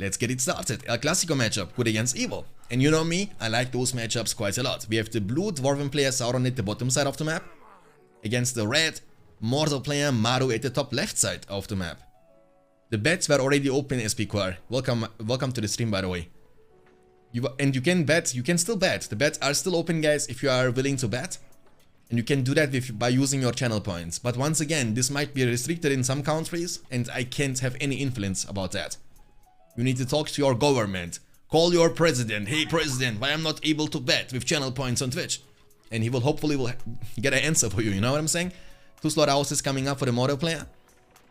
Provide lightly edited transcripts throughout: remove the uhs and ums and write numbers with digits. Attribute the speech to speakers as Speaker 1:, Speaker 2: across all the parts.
Speaker 1: let's get it started. El Clasico matchup, good against evil. And you know me, I like those matchups quite a lot. We have the blue Dwarven player Sauron at the bottom side of the map, against the red Mortal player Maru at the top left side of the map. The bets were already open, SPQR. Welcome to the stream, by the way. You can bet, you can still bet. The bets are still open, guys, if you are willing to bet. And you can do that by using your channel points. But once again, this might be restricted in some countries, and I can't have any influence about that. You need to talk to your government. Call your president. Hey president, why I'm not able to bet with channel points on Twitch? And he will hopefully get an answer for you, you know what I'm saying? 2 slaughterhouses coming up for the Mortal player.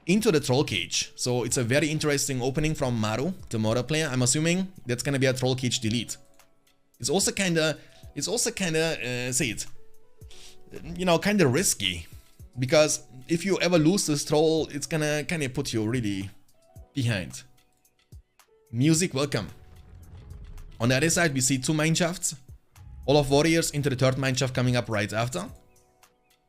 Speaker 1: Into the Troll Cage. So it's a very interesting opening from Maru, the Mortal player. I'm assuming that's gonna be a Troll Cage delete. It's also kinda, say it, you know, kinda risky. Because if you ever lose this troll, it's gonna kinda put you really behind. Music, welcome. On the other side, we see 2 mineshafts. All of Warriors into the 3rd mineshaft coming up right after.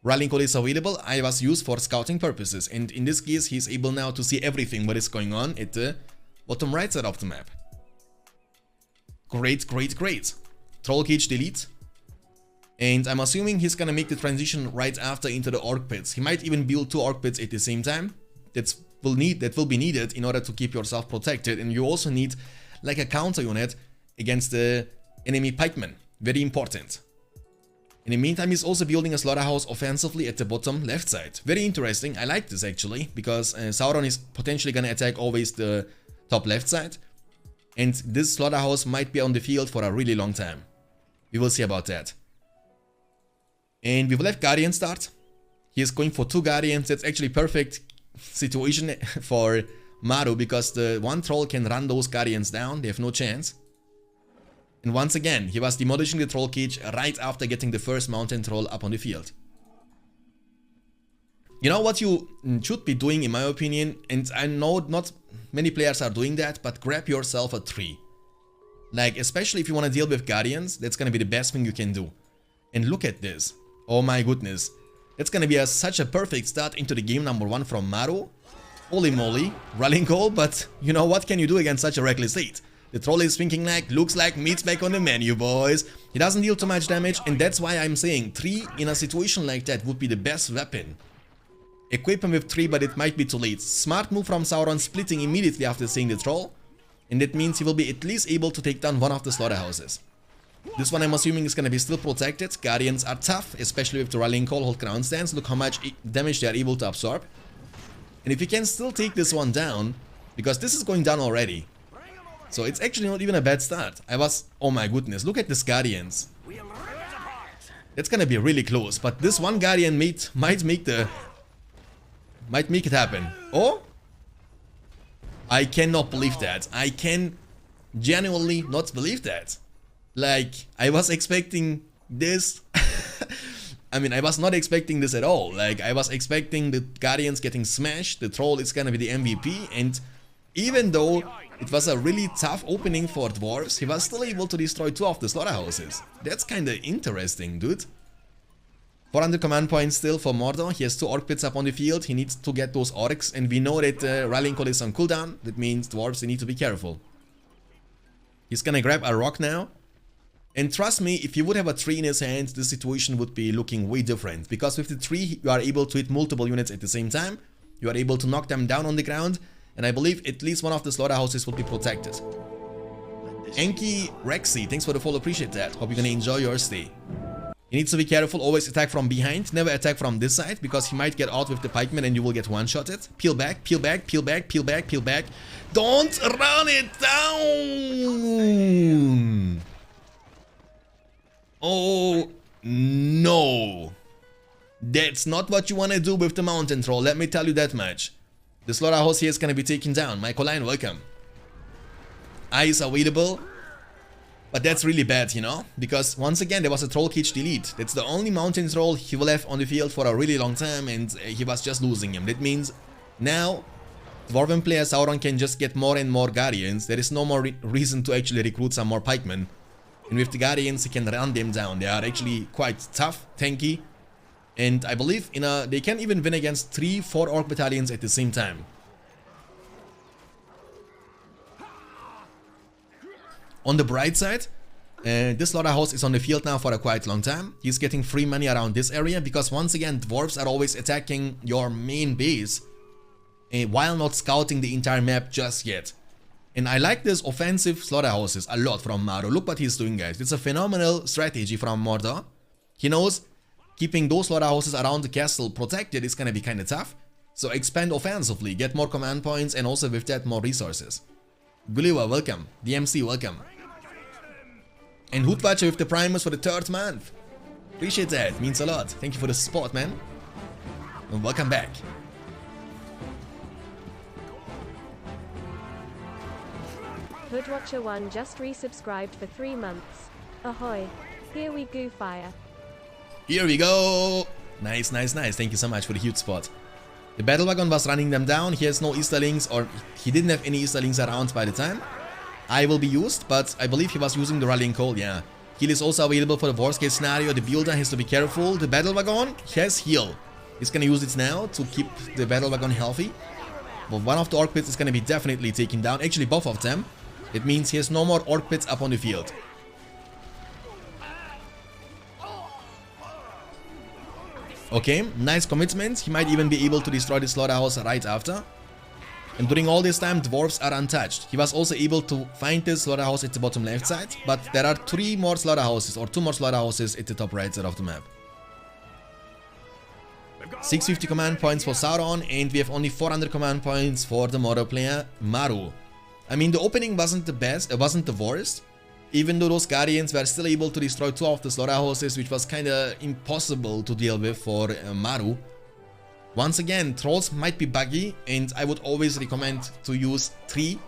Speaker 1: Rallying call is available. I was used for scouting purposes, and in this case, he's able now to see everything what is going on at the bottom right side of the map. Great, great, great. Troll Cage delete. And I'm assuming he's gonna make the transition right after into the Orc Pits. He might even build 2 Orc Pits at the same time. That will be needed in order to keep yourself protected, and you also need like a counter unit against the enemy pikemen. Very important. In the meantime, he's also building a slaughterhouse offensively at the bottom left side. Very interesting. I like this actually, because Sauron is potentially gonna attack always the top left side, and this slaughterhouse might be on the field for a really long time. We will see about that. And we will have Guardian start. He is going for 2 Guardians. That's actually perfect situation for Maru, because the 1 troll can run those Guardians down. They have no chance. And once again, he was demolishing the Troll Cage right after getting the first mountain troll up on the field. You know what you should be doing, in my opinion, and I know not many players are doing that, but grab yourself a tree. Like, especially if you want to deal with Guardians, that's gonna be the best thing you can do. And look at this. Oh my goodness. That's gonna be such a perfect start into the game number 1 from Maru. Holy moly, rallying call, but you know what can you do against such a reckless lead? The troll is thinking like, looks like meat's back on the menu, boys. He doesn't deal too much damage, and that's why I'm saying 3 in a situation like that would be the best weapon. Equip him with 3, but it might be too late. Smart move from Sauron, splitting immediately after seeing the troll. And that means he will be at least able to take down one of the slaughterhouses. This one I'm assuming is gonna be still protected. Guardians are tough, especially with the rallying call, hold ground stance. Look how much damage they are able to absorb. And if you can still take this one down, because this is going down already. So it's actually not even a bad start. Oh my goodness, look at this Guardians. That's gonna be really close, but this one Guardian might make it happen. Oh? I cannot believe that. I can genuinely not believe that. Like, I was expecting this. I mean, I was not expecting this at all. Like, I was expecting the Guardians getting smashed, the troll is gonna be the MVP, and even though it was a really tough opening for dwarves, he was still able to destroy 2 of the slaughterhouses. That's kinda interesting, dude. 400 command points still for Mordor. He has 2 orc pits up on the field. He needs to get those orcs, and we know that rallying call is on cooldown. That means dwarves, they need to be careful. He's gonna grab a rock now. And trust me, if he would have a tree in his hand, the situation would be looking way different. Because with the tree, you are able to hit multiple units at the same time. You are able to knock them down on the ground. And I believe at least one of the slaughterhouses will be protected. Enki Rexy, thanks for the follow, appreciate that. Hope you're gonna enjoy your stay. You need to be careful, always attack from behind, never attack from this side, because he might get out with the pikeman and you will get one-shotted. Peel back, peel back, peel back, peel back, peel back. Don't run it down! Oh, no. That's not what you want to do with the mountain troll, let me tell you that much. The slaughterhouse here is gonna be taken down. Michael Line, welcome. Eyes available. But that's really bad, you know? Because once again, there was a troll cage delete. That's the only mountain troll he will have on the field for a really long time, and he was just losing him. That means now Dwarven player Sauron can just get more and more Guardians. There is no more reason to actually recruit some more pikemen. And with the Guardians, he can run them down. They are actually quite tough, tanky. And I believe they can even win against 3-4 orc battalions at the same time. On the bright side, this slaughterhouse is on the field now for a quite long time. He's getting free money around this area because once again dwarves are always attacking your main base while not scouting the entire map just yet. And I like this offensive slaughterhouses a lot from Maru. Look what he's doing, guys. It's a phenomenal strategy from Mordor. He knows keeping those slaughterhouses around the castle protected is gonna be kinda tough. So expand offensively, get more command points and also with that more resources. Gulliver, welcome. DMC, welcome. And Hoodwatcher with the Primus for the 3rd month. Appreciate that, means a lot. Thank you for the support, man. And welcome back.
Speaker 2: Hoodwatcher1 just resubscribed for 3 months. Ahoy. Here we go fire.
Speaker 1: Here we go. Nice, nice, nice. Thank you so much for the huge support. The battle wagon was running them down. He has no Easterlings, or he didn't have any Easterlings around by the time. I will be used, but I believe he was using the rallying call, yeah. Heal is also available for the worst case scenario. The builder has to be careful. The battle wagon has heal. He's gonna use it now to keep the battle wagon healthy. But one of the orc pits is gonna be definitely taken down. Actually, both of them. It means he has no more orc pits up on the field. Okay, nice commitment. He might even be able to destroy the slaughterhouse right after. And during all this time, dwarves are untouched. He was also able to find this slaughterhouse at the bottom left side, but there are 3 more slaughterhouses or 2 more slaughterhouses at the top right side of the map. 650 command points for Sauron, and we have only 400 command points for the Mordor player, Maru. I mean, the opening wasn't the best, it wasn't the worst. Even though those Guardians were still able to destroy 2 of the slaughterhouses, which was kinda impossible to deal with for Maru. Once again, trolls might be buggy, and I would always recommend to use 3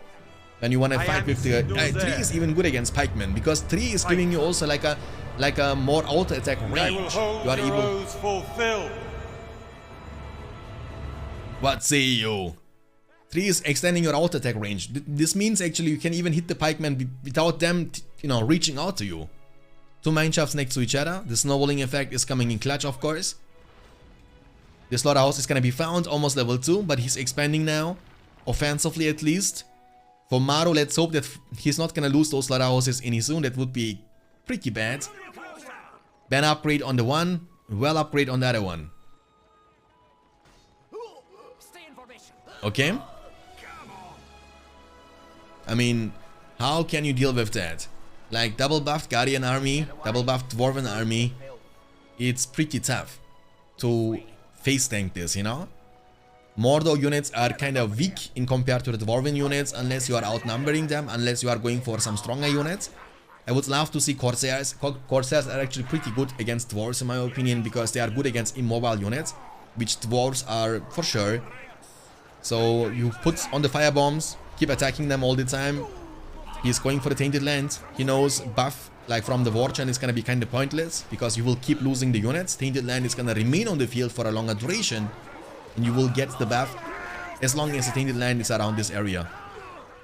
Speaker 1: when you wanna fight with the... 3 is even good against pikemen, because 3 is giving you also like a more auto attack range. You are able... What say you? 3 is extending your auto attack range. This means actually you can even hit the pikemen without them, you know, reaching out to you. 2 mineshafts next to each other. The snowballing effect is coming in clutch, of course. The slaughterhouse is gonna be found, almost level 2, but he's expanding now. Offensively at least. For Maru, let's hope that he's not gonna lose those slaughterhouses any soon. That would be pretty bad. Ban upgrade on the one, well upgrade on the other one. Okay. I mean, how can you deal with that? Like double buffed Guardian army, double buffed Dwarven army. It's pretty tough to face tank this, you know? Mordor units are kind of weak in compared to the Dwarven units unless you are outnumbering them, unless you are going for some stronger units. I would love to see Corsairs. Corsairs are actually pretty good against Dwarves in my opinion, because they are good against immobile units, which Dwarves are for sure. So you put on the fire bombs, keep attacking them all the time. He's going for the Tainted Land. He knows buff like from the War Chant is gonna be kinda pointless, because you will keep losing the units. Tainted Land is gonna remain on the field for a longer duration, and you will get the buff as long as the Tainted Land is around this area.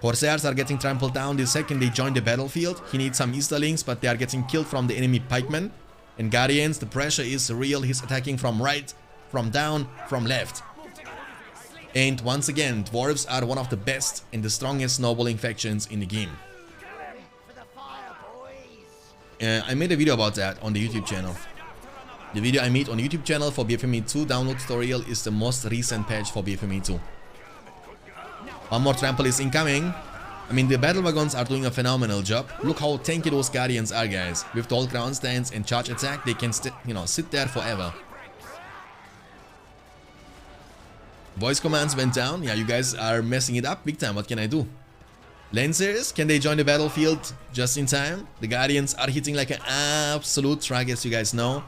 Speaker 1: Corsairs are getting trampled down the second they join the battlefield. He needs some Easterlings, but they are getting killed from the enemy pikemen. And Guardians, the pressure is real. He's attacking from right, from down, from left. And once again, dwarves are one of the best and the strongest snowballing factions in the game. I made a video about that on the YouTube channel. The video I made on the YouTube channel for BFME2 download tutorial is the most recent patch for BFME2. One more trample is incoming. I mean, the battle wagons are doing a phenomenal job. Look how tanky those Guardians are, guys. With the old ground stance and charge attack, they can sit there forever. Voice commands went down. Yeah, you guys are messing it up big time. What can I do? Lancers, can they join the battlefield just in time? The Guardians are hitting like an absolute truck, as you guys know.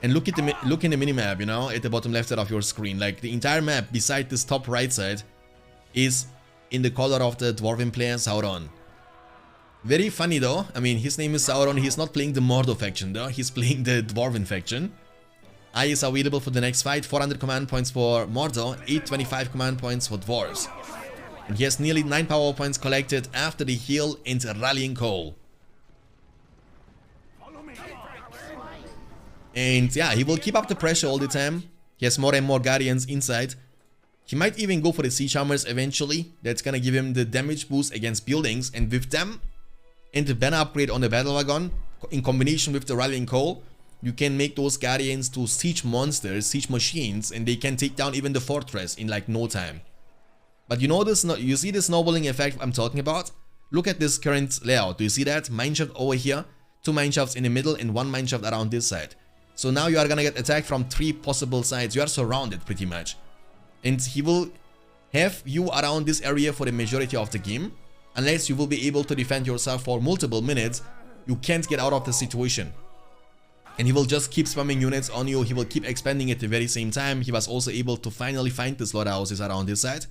Speaker 1: And look in the minimap, you know, at the bottom left side of your screen. Like the entire map, beside this top right side, is in the color of the Dwarven player Sauron. Very funny though. I mean, his name is Sauron. He's not playing the Mordor faction though. He's playing the Dwarven faction. I is available for the next fight. 400 command points for Mordor, 825 command points for Dwarves. And he has nearly 9 power points collected after the heal and rallying call. And yeah, he will keep up the pressure all the time. He has more and more Guardians inside. He might even go for the Siege Hammers eventually. That's gonna give him the damage boost against buildings. And with them, and the banner upgrade on the battle wagon in combination with the rallying call, you can make those guardians to siege monsters, siege machines, and they can take down even the fortress in like no time. But you know this, you see the snowballing effect I'm talking about? Look at this current layout. Do you see that? Mineshaft over here, 2 mineshafts in the middle and 1 mineshaft around this side. So now you are gonna get attacked from 3 possible sides. You are surrounded pretty much. And he will have you around this area for the majority of the game. Unless you will be able to defend yourself for multiple minutes, you can't get out of the situation. And he will just keep spamming units on you. He will keep expanding at the very same time. He was also able to finally find the slaughterhouses around this side.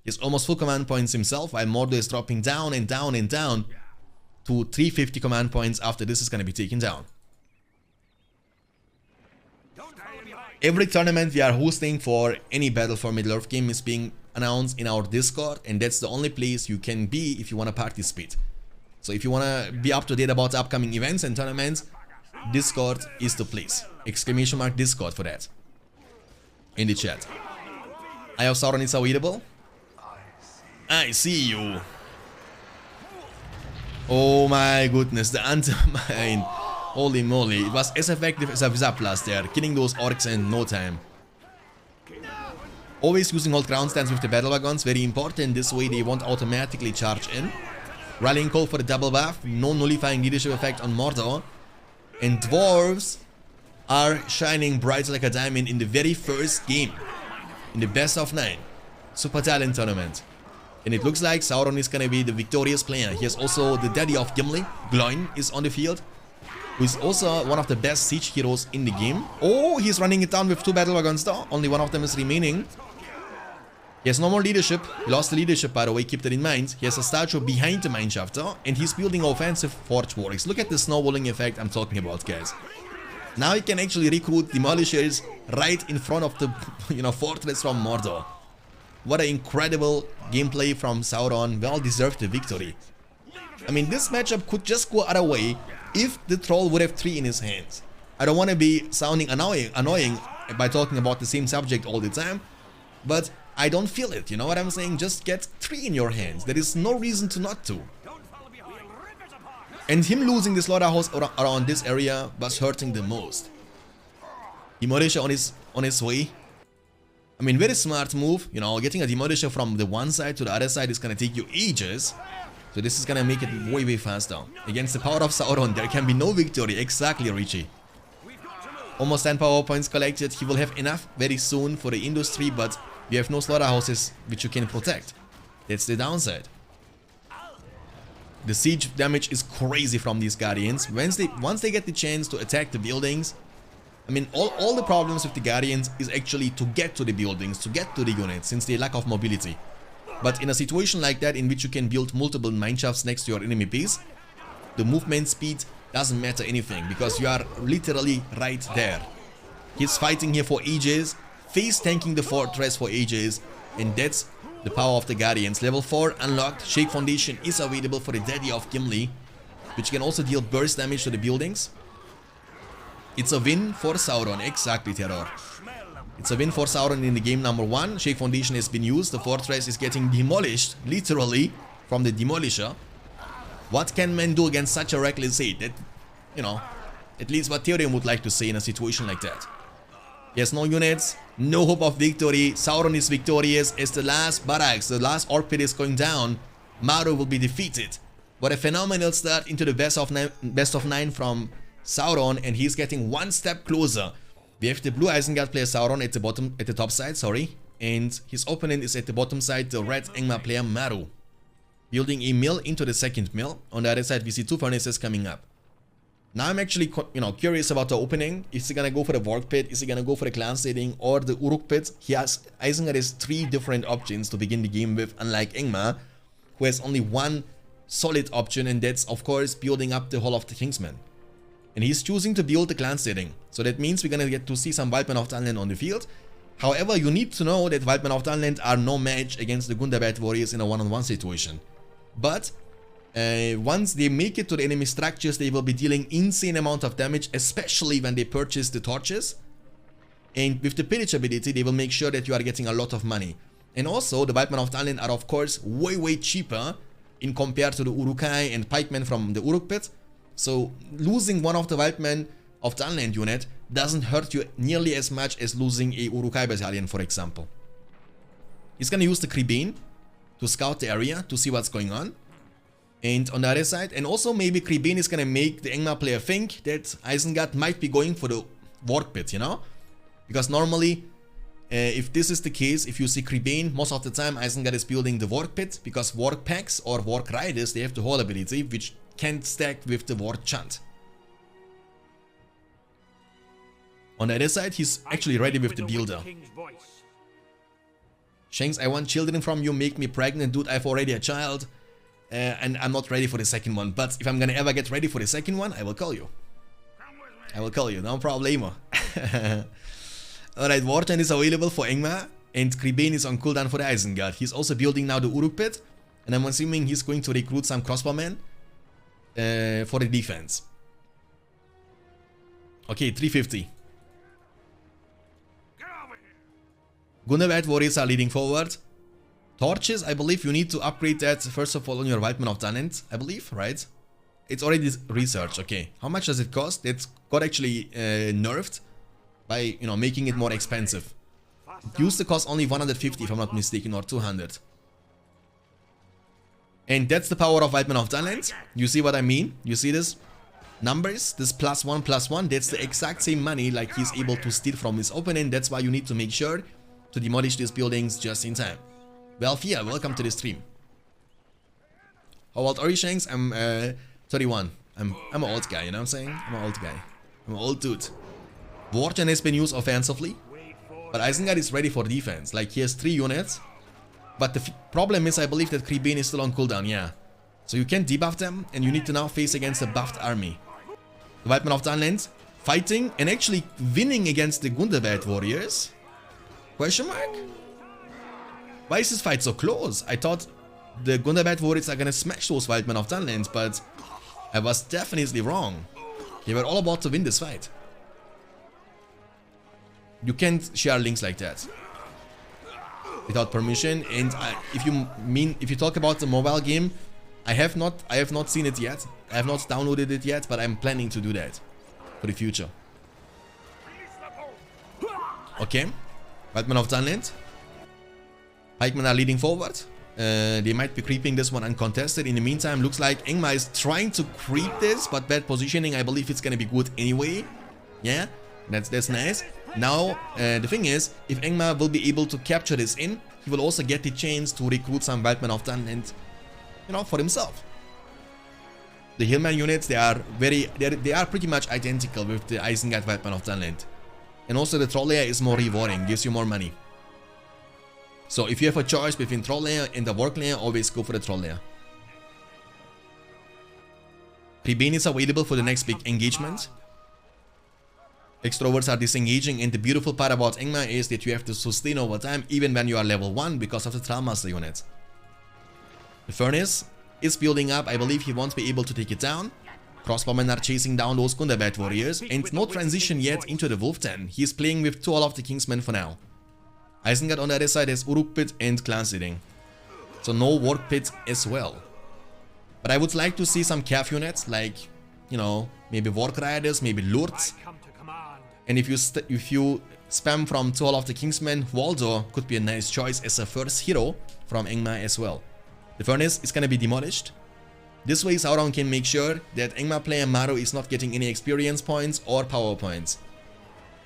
Speaker 1: He has almost full command points himself, while Mordor is dropping down and down and down to 350 command points after this is going to be taken down. Every tournament we are hosting for any Battle for Middle-earth game is being announced in our Discord, and that's the only place you can be if you want to participate. So if you want to be up to date about upcoming events and tournaments, Discord is the place. Exclamation mark Discord for that. In the chat. Eye of Sauron is available. I see you. Oh my goodness, the Undermine. Holy moly, it was as effective as a Visaplast there, killing those orcs in no time. Always using hold ground stance with the battle wagons, very important, this way they won't automatically charge in. Rallying call for the double buff, no nullifying leadership effect on Mordor. And dwarves are shining bright like a diamond in the very first game. In the best of 9. Supertalent tournament. And it looks like Sauron is gonna be the victorious player. He has also the daddy of Gimli, Gloin, is on the field, who is also one of the best siege heroes in the game. Oh, he's running it down with 2 battle wagons though. Only one of them is remaining. He has no more leadership. He lost the leadership, by the way, keep that in mind. He has a statue behind the mineshaft though, and he's building offensive forge warriors. Look at the snowballing effect I'm talking about, guys. Now he can actually recruit demolishers right in front of the fortress from Mordor. What an incredible gameplay from Sauron. Well deserved the victory. I mean, this matchup could just go other way if the troll would have 3 in his hands. I don't want to be sounding annoying by talking about the same subject all the time, but I don't feel it, you know what I'm saying? Just get 3 in your hands. There is no reason to not to. And him losing the slaughterhouse around this area was hurting the most. Demolisher on his way. I mean, very smart move, you know, getting a Demolisher from the one side to the other side is gonna take you ages. So this is gonna make it way faster. Against the power of Sauron, there can be no victory. Exactly, Richie. Almost 10 power points collected. He will have enough very soon for the industry, but we have no slaughterhouses which you can protect. That's the downside. The siege damage is crazy from these guardians. Once they get the chance to attack the buildings, I mean, all the problems with the guardians is actually to get to the buildings, to get to the units, since they lack of mobility. But in a situation like that, in which you can build multiple mineshafts next to your enemy base, the movement speed doesn't matter anything, because you are literally right there. He's fighting here for ages, face tanking the fortress for ages, and that's the power of the guardians. Level 4 unlocked. Shake Foundation is available for the daddy of Gimli, which can also deal burst damage to the buildings. It's a win for Sauron. Exactly, Terror. It's a win for Sauron in the game number 1. Shake Foundation has been used. The fortress is getting demolished, literally, from the Demolisher. What can men do against such a reckless hate? That, you know, at least what Theoden would like to say in a situation like that. He has no units, no hope of victory. Sauron is victorious as the last barracks, the last orc pit is going down. Maru will be defeated. What a phenomenal start into the best of 9 from Sauron, and he's getting one step closer. We have the blue Isengard player Sauron at the top side, and his opponent is at the bottom side, the red Angmar player Maru, building a mill into the second mill. On the other side, we see 2 furnaces coming up. Now I'm actually, curious about the opening. Is he gonna go for the Vork pit? Is he gonna go for the clan stadium or the Uruk pit? Isengard has 3 different options to begin the game with, unlike Angmar, who has only one solid option, and that's of course building up the Hall of the Kingsmen. And he's choosing to build the clan setting. So that means we're gonna get to see some Wildmen of Dunland on the field. However, you need to know that Wildmen of Dunland are no match against the Gundabad warriors in a one-on-one situation. But once they make it to the enemy structures, they will be dealing insane amount of damage, especially when they purchase the torches. And with the pillage ability, they will make sure that you are getting a lot of money. And also, the Wildmen of Dunland are of course way cheaper in compared to the Urukai and pikemen from the Uruk pit. So losing one of the Wildmen of the unland unit doesn't hurt you nearly as much as losing a Urukai battalion, for example. He's gonna use the Kribane to scout the area to see what's going on. And on the other side, and also maybe Kribane is gonna make the Angmar player think that Isengard might be going for the Warg pit, you know? Because normally, if this is the case, if you see Kribane, most of the time Isengard is building the Warg pit, because Warg packs or Warg riders, they have the whole ability, which can't stack with the Warg chant. On the other side, he's actually ready with the builder. Shanks, I want children from you, make me pregnant, dude, I've already a child. And I'm not ready for the second one, but if I'm gonna ever get ready for the second one, I will call you. I will call you, no problemo. Alright, Warchant is available for Angmar, and Kribane is on cooldown for the Isengard. He's also building now the Uruk pit, and I'm assuming he's going to recruit some crossbowmen for the defense. Okay, 350. Gundabad warriors are leading forward. Torches, I believe you need to upgrade that first of all on your Wildman of Dunant, I believe, right? It's already researched, okay. How much does it cost? It got actually nerfed by, you know, making it more expensive. It used to cost only 150 if I'm not mistaken, or 200. And that's the power of Wildman of Dunant. You see what I mean? You see this? Numbers, this +1/+1, that's the exact same money like he's able to steal from his opponent. That's why you need to make sure to demolish these buildings just in time. Well, Fia, welcome to the stream. How old are you, Shanks? I'm 31. I'm an old guy, you know what I'm saying? I'm an old guy. I'm an old dude. Wargen has been used offensively, but Isengard is ready for defense. Like, he has 3 units. But the problem is, I believe that Kribane is still on cooldown, yeah. So you can debuff them, and you need to now face against a buffed army. The Wildman of Dunland fighting and actually winning against the Gundabad warriors? Question mark? Why is this fight so close? I thought the Gundabad warriors are gonna smash those Wildmen of Dunland, but I was definitely wrong. They were all about to win this fight. You can't share links like that without permission. And if you talk about the mobile game, I have not seen it yet. I have not downloaded it yet, but I'm planning to do that for the future. Okay, Wildmen of Dunland. Pikemen are leading forward. They might be creeping this one uncontested. In the meantime, looks like Angmar is trying to creep this, but bad positioning. I believe it's gonna be good anyway. Yeah, that's nice. Now, the thing is, if Angmar will be able to capture this in, he will also get the chance to recruit some Wildmen of Dunland, you know, for himself. The Hillman units, they are pretty much identical with the Isengard Wildmen of Dunland. And also the Troll Layer is more rewarding, gives you more money. So if you have a choice between Troll Layer and the Warg Layer, always go for the Troll Layer. Kribane is available for the next big engagement. Extroverts are disengaging, and the beautiful part about Angmar is that you have to sustain over time even when you are level 1 because of the Trollmaster unit. The Furnace is building up. I believe he won't be able to take it down. Crossbowmen are chasing down those Gundabad warriors, and no transition yet into the Wolf Den. He is playing with 2 of the Kingsmen for now. Isengard on the other side has Uruk Pit and Clan Seeding. So no Warg Pit as well. But I would like to see some Cav units, like, you know, maybe Warg Riders, maybe Lurds. And if you spam from 2 of the Kingsmen, Waldo could be a nice choice as a first hero from Angmar as well. The Furnace is gonna be demolished. This way Sauron can make sure that Angmar player Maru is not getting any experience points or power points.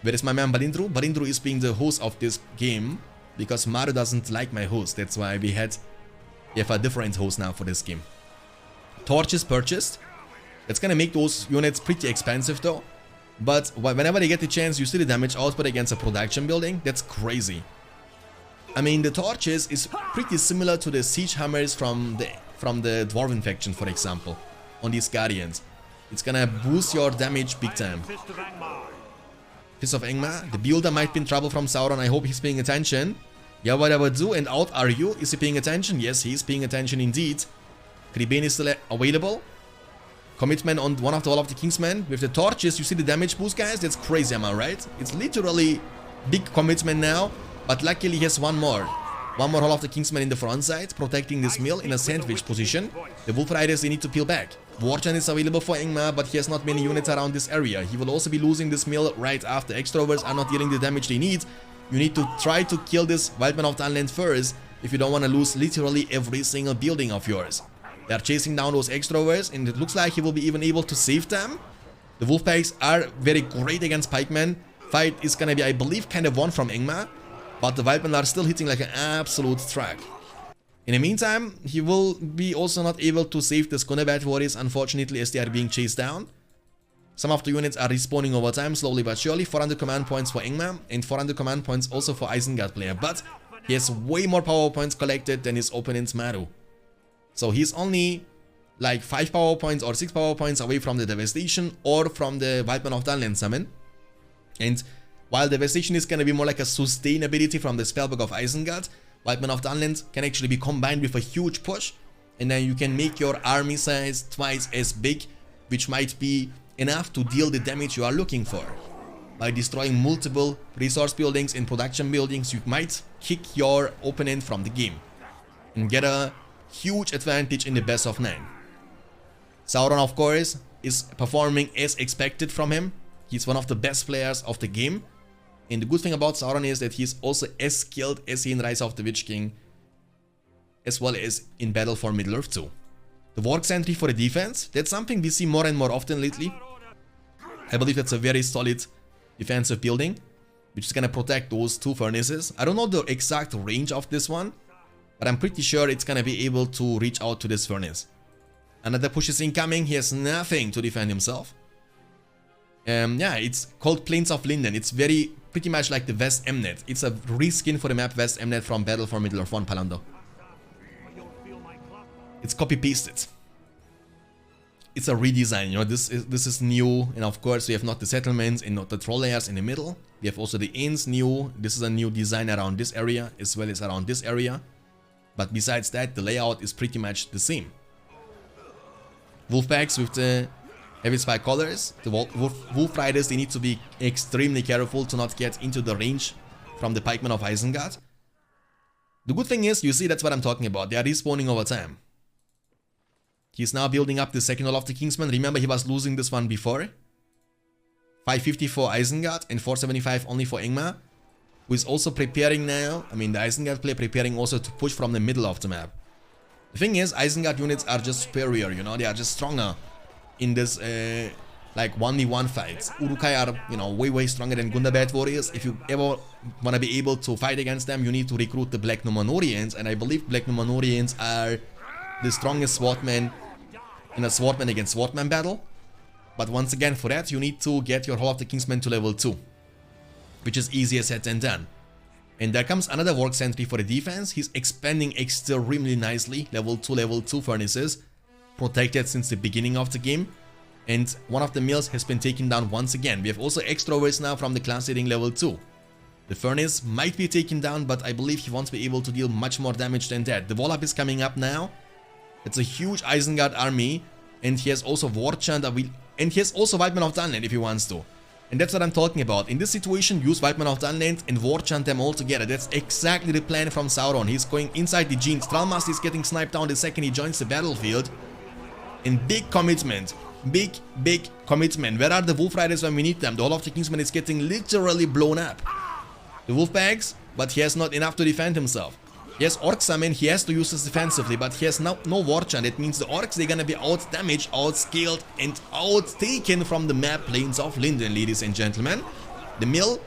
Speaker 1: Where is my man Balindru? Balindru is being the host of this game because Maru doesn't like my host. That's why we have a different host now for this game. Torches purchased. That's gonna make those units pretty expensive though. But whenever they get the chance, you see the damage output against a production building. That's crazy. I mean, the torches is pretty similar to the siege hammers from the Dwarven faction, for example, on these Guardians. It's gonna boost your damage big time. Fist of Angmar. The builder might be in trouble from Sauron. I hope he's paying attention. Yeah, whatever do. And out are you? Is he paying attention? Yes, he's paying attention indeed. Kribane is still available. Commitment on one of the Wall of the Kingsmen. With the torches, you see the damage boost, guys? That's crazy, am I right? It's literally big commitment now. But luckily he has one more. One more Hall of the Kingsman in the front side, protecting this mill in a sandwich position. The Wolf Riders, they need to peel back. Warchant is available for Ingmar, but he has not many units around this area. He will also be losing this mill right after. Extrovers are not dealing the damage they need. You need to try to kill this Wildman of Dunland first if you don't want to lose literally every single building of yours. They are chasing down those Extrovers, and it looks like he will be even able to save them. The Wolfpacks are very great against Pikemen. Fight is gonna be, I believe, kind of won from Ingmar, but the Wildmen are still hitting like an absolute truck. In the meantime, he will be also not able to save the Skunnebat warriors, unfortunately, as they are being chased down. Some of the units are respawning over time, slowly but surely. 400 command points for Ingmar, and 400 command points also for Isengard player, but he has way more power points collected than his opponent's Maru. So he's only like 5 power points or 6 power points away from the Devastation or from the Wildman of Dunland summon. And while Devastation is going to be more like a sustainability from the spellbook of Isengard, Wildman of Dunland can actually be combined with a huge push, and then you can make your army size twice as big, which might be enough to deal the damage you are looking for. By destroying multiple resource buildings and production buildings, you might kick your opponent from the game and get a huge advantage in the best of 9. Sauron, of course, is performing as expected from him. He's one of the best players of the game. And the good thing about Sauron is that he's also as skilled as he in Rise of the Witch King, as well as in Battle for Middle-earth 2. The Warg Sentry for the defense, that's something we see more and more often lately. I believe that's a very solid defensive building, which is gonna protect those 2 furnaces. I don't know the exact range of this one, but I'm pretty sure it's gonna be able to reach out to this furnace. Another push is incoming. He has nothing to defend himself. Yeah, it's called Plains of Linden. It's pretty much like the West Mnet. It's a reskin for the map West Mnet from Battle for Middle-earth 1 Palando. It's copy-pasted. It's a redesign, you know, this is new, and of course we have not the settlements and not the troll layers in the middle. We have also the inns new. This is a new design around this area as well as around this area. But besides that, the layout is pretty much the same. Wolfpacks with the heavy spike colors. The Wolf Riders, they need to be extremely careful to not get into the range from the Pikemen of Isengard. The good thing is, you see, that's what I'm talking about. They are respawning over time. He's now building up the second Hall of the Kingsman. Remember, he was losing this one before. 550 for Isengard and 475 only for Ingmar, who is also preparing now. I mean, the Isengard player preparing also to push from the middle of the map. The thing is, Isengard units are just superior, you know, they are just stronger in this like 1v1 fights. Uruk-hai are, you know, way stronger than Gundabad warriors. If you ever want to be able to fight against them, you need to recruit the Black Numenorians, and I believe Black Numenorians are the strongest swordmen in a swordman against swordman battle. But once again, for that you need to get your Hall of the Kingsman to level 2, which is easier said than done. And there comes another Warg Sentry for the defense. He's expanding extremely nicely. Level 2 furnaces, protected since the beginning of the game. And one of the mills has been taken down once again. We have also extroverts now from the class hitting level 2. The furnace might be taken down, but I believe he won't be able to deal much more damage than that. The wall-up is coming up now. It's a huge Isengard army, and he has also Warchant, and he has also Wildman of Dunland if he wants to. And that's what I'm talking about. In this situation, use Wildman of Dunland and Warchant them all together. That's exactly the plan from Sauron. He's going inside the Genes. Thrallmaster is getting sniped down the second he joins the battlefield. And big commitment. Big commitment. Where are the Wolf Riders when we need them? The Hall of the Kingsman is getting literally blown up. The Wolfpacks, but he has not enough to defend himself. He has Orc Summon, he has to use this defensively, but he has no Warchant. That means the Orcs, they're gonna be out-damaged, out-scaled, and out-taken from the map Plains of Linden, ladies and gentlemen. The mill,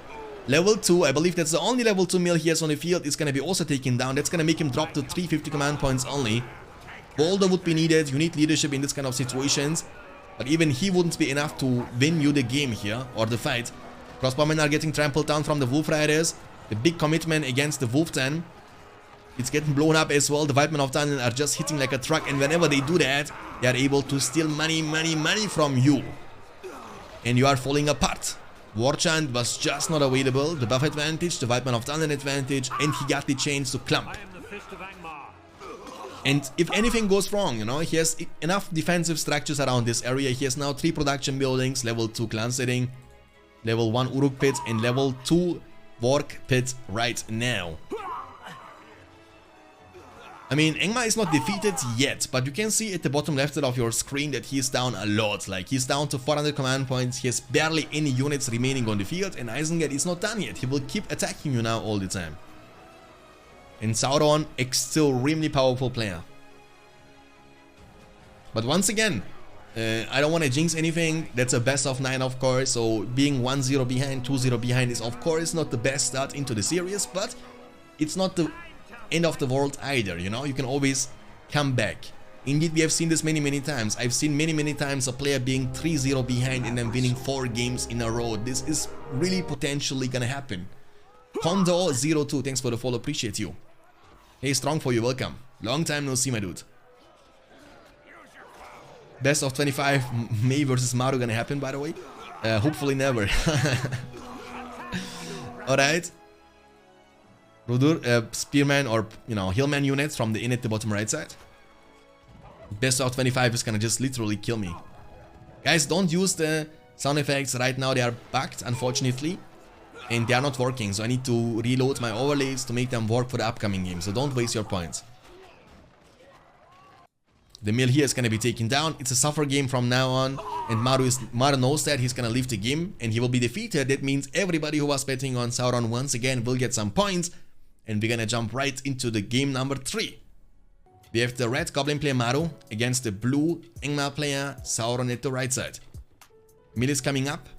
Speaker 1: level 2, I believe that's the only level 2 mill he has on the field, is gonna be also taken down. That's gonna make him drop to 350 command points only. Boulder would be needed. You need leadership in this kind of situations, but even he wouldn't be enough to win you the game here, or the fight. Crossbowmen are getting trampled down from the Wolf Riders. The big commitment against the Wolf 10. It's getting blown up as well. The Wildmen of Dunland are just hitting like a truck, and whenever they do that, they are able to steal money from you. And you are falling apart. Warchant was just not available. The buff advantage, the Wildmen of Dunland advantage, and he got the chance to clump. And if anything goes wrong, you know, he has enough defensive structures around this area. He has now 3 production buildings, level 2 clan setting, level 1 Uruk pit, and level 2 Warg pit right now. I mean, Engma is not defeated yet, but you can see at the bottom left side of your screen that he's down a lot. Like, he's down to 400 command points, he has barely any units remaining on the field, and Isengard is not done yet. He will keep attacking you now all the time. And Sauron, extremely powerful player. But once again, I don't want to jinx anything. That's a best of 9, of course, so being 1-0 behind, 2-0 behind is of course not the best start into the series, but it's not the end of the world either, you know, you can always come back. Indeed, we have seen this many times. I've seen many times a player being 3-0 behind and then winning 4 games in a row. This is really potentially gonna happen. Kondo02, thanks for the follow, appreciate you. Hey, strong for you, welcome. Long time no see, my dude. Best of 25, May versus Maru gonna happen, by the way. Hopefully never. Alright. Rudur, Spearman or, you know, Hillman units from the inn at the bottom right side. Best of 25 is gonna just literally kill me. Guys, don't use the sound effects right now, they are bugged, unfortunately. And they are not working, so I need to reload my overlays to make them work for the upcoming game, so don't waste your points. The mill here is gonna be taken down. It's a suffer game from now on, and Maru knows that. He's gonna leave the game and he will be defeated. That means everybody who was betting on Sauron once again will get some points, and we're gonna jump right into the game number 3. We have the red goblin player Maru against the blue Engma player Sauron at the right side. Mill is coming up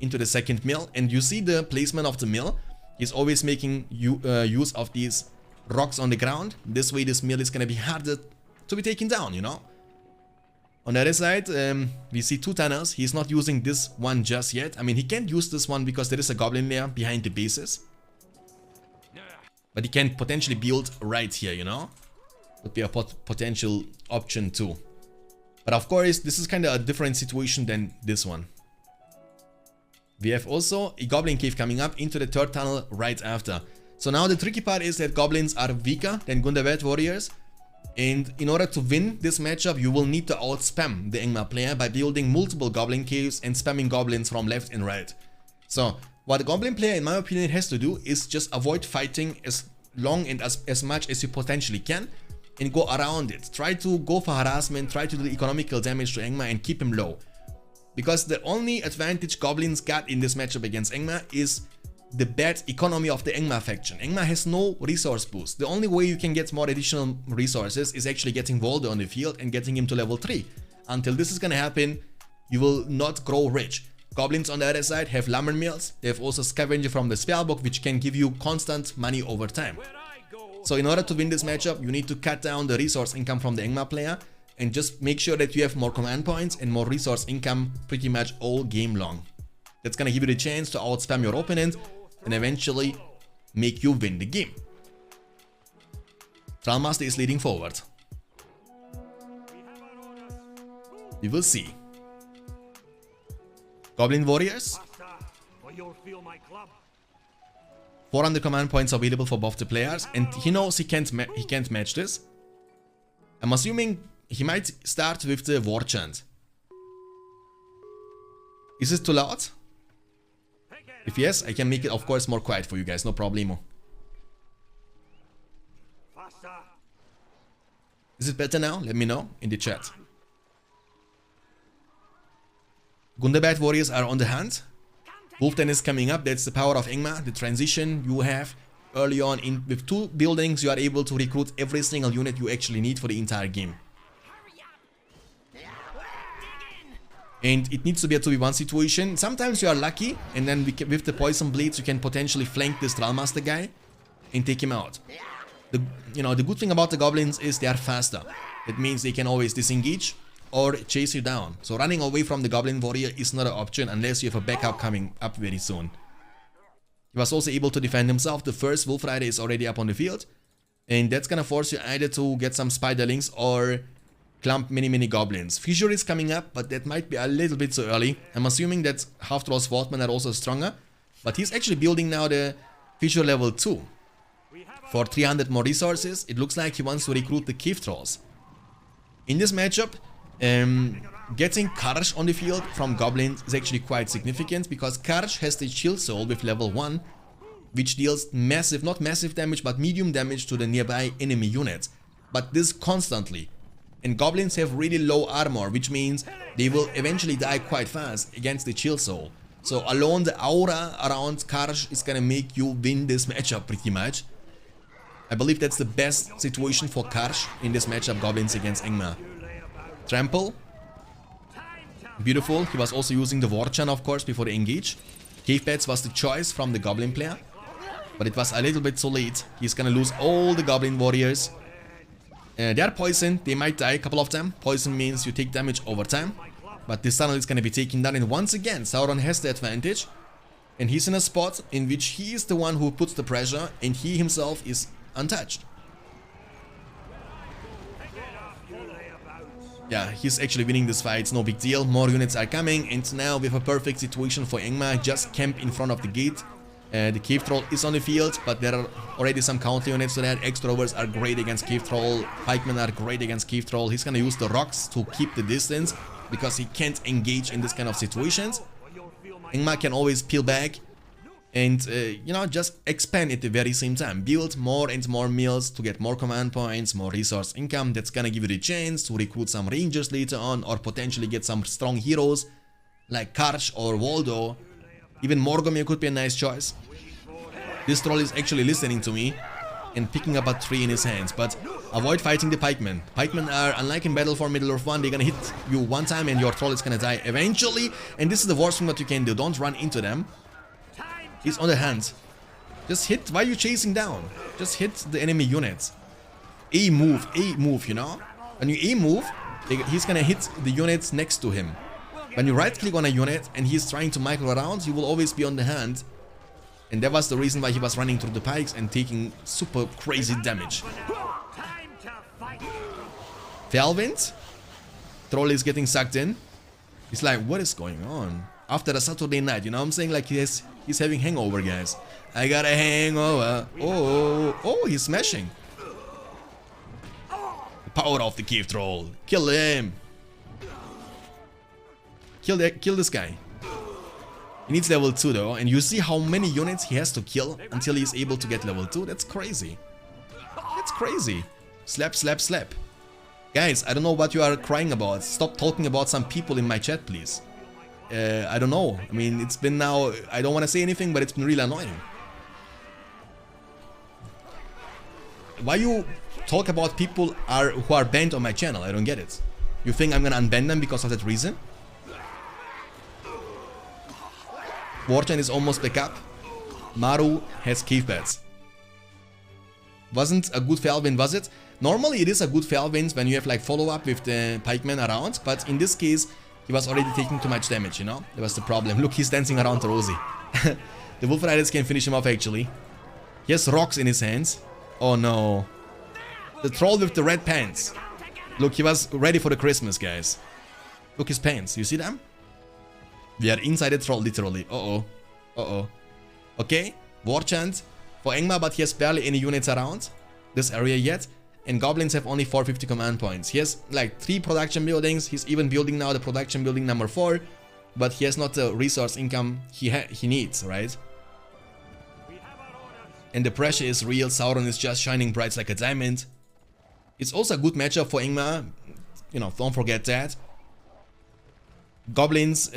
Speaker 1: into the second mill, and you see the placement of the mill. He's always making use of these rocks on the ground. This way this mill is gonna be harder to be taken down, you know. On the other side, we see 2 tunnels. He's not using this one just yet. I mean, he can't use this one because there is a goblin lair behind the bases. But he can potentially build right here, you know. Would be a potential option too. But of course, this is kind of a different situation than this one. We have also a goblin cave coming up into the 3rd tunnel right after. So now the tricky part is that goblins are weaker than Gundabad warriors. And in order to win this matchup, you will need to outspam the Engma player by building multiple goblin caves and spamming goblins from left and right. So what the goblin player, in my opinion, has to do is just avoid fighting as long and as much as you potentially can and go around it. Try to go for harassment, try to do economical damage to Engma and keep him low. Because the only advantage goblins got in this matchup against Engma is the bad economy of the Engma faction. Engma has no resource boost. The only way you can get more additional resources is actually getting Voldo on the field and getting him to level 3. Until this is gonna happen, you will not grow rich. Goblins on the other side have lumber mills. They have also scavenger from the spellbook, which can give you constant money over time. So in order to win this matchup, you need to cut down the resource income from the Engma player and just make sure that you have more command points and more resource income pretty much all game long. That's gonna give you the chance to outspam your opponent and eventually make you win the game. Trollmaster is leading forward. We will see. Goblin warriors. 400 command points available for both the players, and he knows he can't match this. I'm assuming he might start with the war chant. Is this too loud? If yes, I can make it, of course, more quiet for you guys, no problemo. Is it better now? Let me know in the chat. Gundabad warriors are on the hunt. Wolfden is coming up, that's the power of Engma, the transition you have early on. With 2 buildings, you are able to recruit every single unit you actually need for the entire game. And it needs to be a 2v1 situation. Sometimes you are lucky, and then with the poison blades you can potentially flank this Trollmaster guy and take him out. The good thing about the goblins is they are faster. That means they can always disengage or chase you down. So running away from the goblin warrior is not an option unless you have a backup coming up very soon. He was also able to defend himself. The first Wolf Rider is already up on the field, and that's gonna force you either to get some spiderlings or clump many goblins. Fissure is coming up, but that might be a little bit too early. I'm assuming that Half-Troll Swordsmen are also stronger, but he's actually building now the Fissure level 2. For 300 more resources, it looks like he wants to recruit the Cave Trolls. In this matchup, getting Karsh on the field from goblins is actually quite significant, because Karsh has the Shield Soul with level 1, which deals massive, not massive damage, but medium damage to the nearby enemy units. but this constantly. And goblins have really low armor, which means they will eventually die quite fast against the Chill Soul. So alone the aura around Karsh is gonna make you win this matchup pretty much. I believe that's the best situation for Karsh in this matchup, goblins against Engma. Trample. Beautiful. He was also using the Warchan, of course, before the engage. Cave Bats was the choice from the goblin player, but it was a little bit too late. He's gonna lose all the goblin warriors. They are poisoned. They might die, a couple of them. Poison means you take damage over time, but this tunnel is gonna be taken down, and once again Sauron has the advantage, and he's in a spot in which he is the one who puts the pressure, and he himself is untouched. Yeah, he's actually winning this fight, it's no big deal. More units are coming, and now we have a perfect situation for Engma. Just camp in front of the gate. The Cave Troll is on the field, but there are already some counter units to that. X-Trovers are great against Cave Troll. Pikemen are great against Cave Troll. He's gonna use the rocks to keep the distance, because he can't engage in this kind of situations. Engma can always peel back and, you know, just expand at the very same time. Build more and more mills to get more command points, more resource income. That's gonna give you the chance to recruit some rangers later on, or potentially get some strong heroes like Karsh or Waldo. Even Morgomir could be a nice choice. This troll is actually listening to me and picking up a tree in his hands, but avoid fighting the pikemen. Pikemen are, unlike in Battle for Middle-earth 1, they're gonna hit you one time and your troll is gonna die eventually, and this is the worst thing that you can do. Don't run into them. He's on the hand. Just hit. Why are you chasing down? Just hit the enemy units. A move, you know? When you A move, he's gonna hit the units next to him. When you right click on a unit and he's trying to micro around, you will always be on the hand. And that was the reason why he was running through the pikes and taking super crazy damage. Felwind. Troll is getting sucked in. He's like, what is going on? After a Saturday night, you know what I'm saying? Like he's having hangover, guys. I got a hangover. Oh, he's smashing. The power of the Cave Troll. Kill him. Kill this guy. He needs level 2 though, and you see how many units he has to kill until he's able to get level 2. That's crazy. That's crazy. Slap, slap, slap. Guys, I don't know what you are crying about. Stop talking about some people in my chat, please. I don't know. I mean, it's been now... I don't want to say anything, but it's been really annoying. Why you talk about people who are banned on my channel? I don't get it. You think I'm gonna unban them because of that reason? Warchan is almost back up. Maru has Cave Bats. Wasn't a good Felwind, was it? Normally it is a good Felwind when you have like follow-up with the pikemen around, but in this case he was already taking too much damage, you know? That was the problem. Look, he's dancing around Rosie. The Wolf Riders can finish him off actually. He has rocks in his hands. Oh no. The troll with the red pants. Look, he was ready for the Christmas, guys. Look, his pants. You see them? We are inside the troll, literally. Uh-oh. Okay. War chant for Engma, but he has barely any units around this area yet. And goblins have only 450 command points. He has like 3 production buildings. He's even building now the production building number 4. But he has not the resource income he needs, right? And the pressure is real. Sauron is just shining bright like a diamond. It's also a good matchup for Engma. You know, don't forget that. Goblins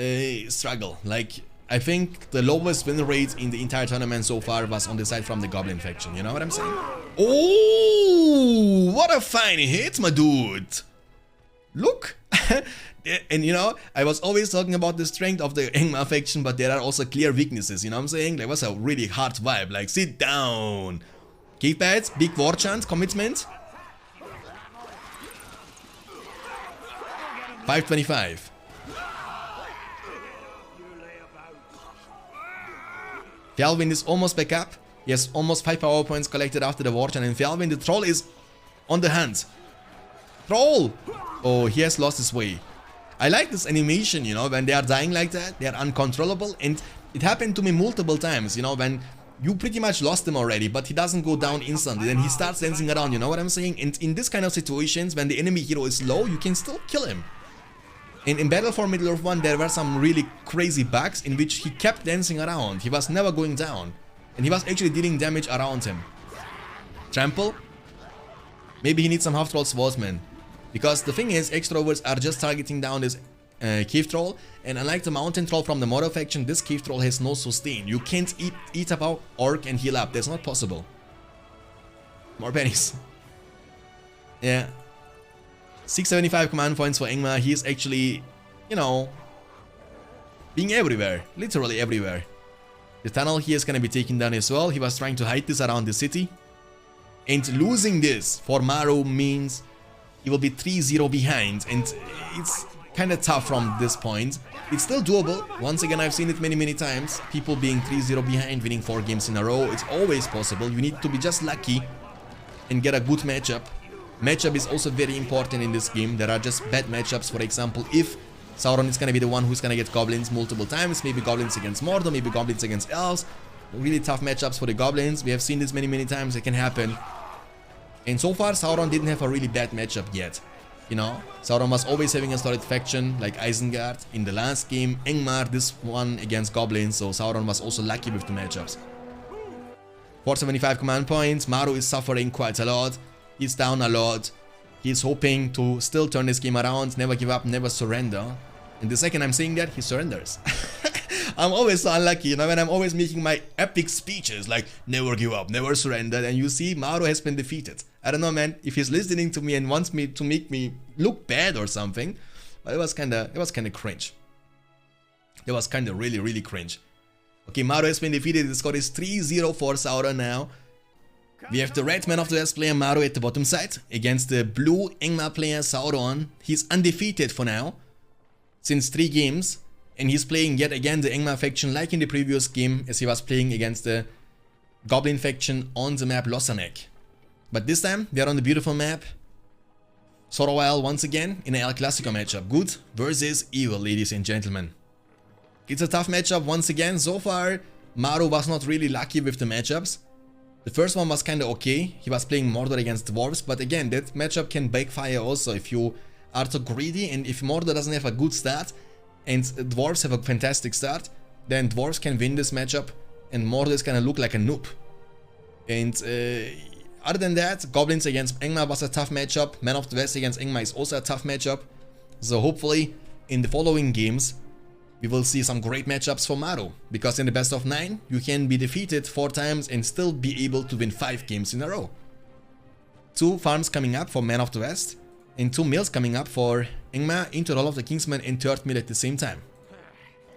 Speaker 1: struggle. Like, I think the lowest win rate in the entire tournament so far was on the side from the Goblin faction. You know what I'm saying? Oh, what a fine hit, my dude. Look. And you know, I was always talking about the strength of the Engma faction, but there are also clear weaknesses. You know what I'm saying? There was a really hard vibe. Like, sit down. Cave Bats, big war chant, commitment. 525. Felwind is almost back up. He has almost 5 power points collected after the Warchan, and Felwind, the troll, is on the hunt. Troll! Oh, he has lost his way. I like this animation, you know, when they are dying like that, they are uncontrollable, and it happened to me multiple times, you know, when you pretty much lost him already, but he doesn't go down instantly, then he starts dancing around, you know what I'm saying? And in this kind of situations, when the enemy hero is low, you can still kill him. And in Battle for Middle-earth 1, there were some really crazy bugs in which he kept dancing around. He was never going down. And he was actually dealing damage around him. Trample. Maybe he needs some half-troll swordsman. Because the thing is, extroverts are just targeting down this cave troll, and unlike the mountain troll from the Maru faction, this cave troll has no sustain. You can't eat up our orc and heal up. That's not possible. More pennies. Yeah. 675 command points for Ingmar. He is actually, you know, being everywhere. Literally everywhere. The tunnel here is gonna be taken down as well. He was trying to hide this around the city. And losing this for Maru means he will be 3-0 behind. And it's kind of tough from this point. It's still doable. Once again, I've seen it many times. People being 3-0 behind, winning 4 games in a row. It's always possible. You need to be just lucky and get a good matchup. Matchup is also very important in this game. There are just bad matchups. For example, if Sauron is gonna be the one who's gonna get goblins multiple times, maybe goblins against Mordor, maybe goblins against elves. Really tough matchups for the goblins. We have seen this many times. It can happen. And so far, Sauron didn't have a really bad matchup yet. You know, Sauron was always having a solid faction like Isengard. In the last game, Ingmar, this one against goblins, so Sauron was also lucky with the matchups. 475 command points. Maru is suffering quite a lot. He's down a lot. He's hoping to still turn this game around, never give up, never surrender. And the second I'm saying that, he surrenders. I'm always so unlucky, you know, when I'm always making my epic speeches like never give up, never surrender, and you see Maru has been defeated. I don't know, man, if he's listening to me and wants me to make me look bad or something, but it was kinda cringe. It was kinda really cringe. Okay, Maru has been defeated. The score is 3-0 for Sauron now. We have the red man of the West player Maru at the bottom side against the blue Ingmar player Sauron. He's undefeated for now since 3 games, and he's playing yet again the Ingmar faction like in the previous game, as he was playing against the Goblin faction on the map Losanek. But this time they're on the beautiful map Sauron once again in a El Clasico matchup. Good versus evil, ladies and gentlemen. It's a tough matchup once again. So far Maru was not really lucky with the matchups. The first one was kinda okay. He was playing Mordor against dwarves, but again, that matchup can backfire also if you are too greedy, and if Mordor doesn't have a good start and dwarves have a fantastic start, then dwarves can win this matchup and Mordor is gonna look like a noob. And other than that, goblins against Ingmar was a tough matchup. Man of the West against Ingmar is also a tough matchup. So hopefully in the following games we will see some great matchups for Maru, because in the best of 9 you can be defeated 4 times and still be able to win 5 games in a row. 2 farms coming up for Man of the West and 2 mills coming up for Ingmar into Roll of the Kingsman and 3rd mill at the same time.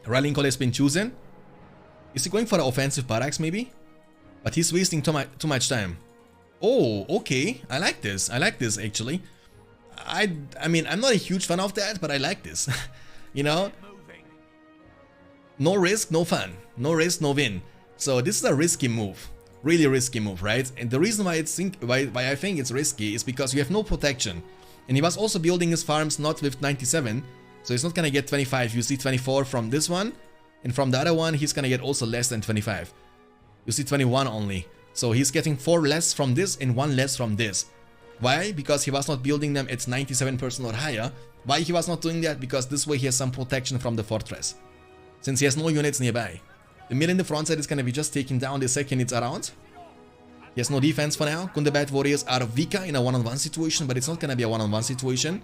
Speaker 1: Rallying Call has been chosen. Is he going for the offensive barracks maybe? But he's wasting too much time. Oh, okay. I like this actually. I mean, I'm not a huge fan of that, but I like this. You know? No risk, no fun. No risk, no win. So this is a risky move. Really risky move, right? And the reason why I think it's risky is because you have no protection. And he was also building his farms not with 97, so he's not gonna get 25. You see 24 from this one, and from the other one he's gonna get also less than 25. You see 21 only. So he's getting 4 less from this and 1 less from this. Why? Because he was not building them at 97% or higher. Why he was not doing that? Because this way he has some protection from the fortress, since he has no units nearby. The mill in the front side is gonna be just taken down the second it's around. He has no defense for now. Gundabad warriors are weaker in a one-on-one situation, but it's not gonna be a one-on-one situation.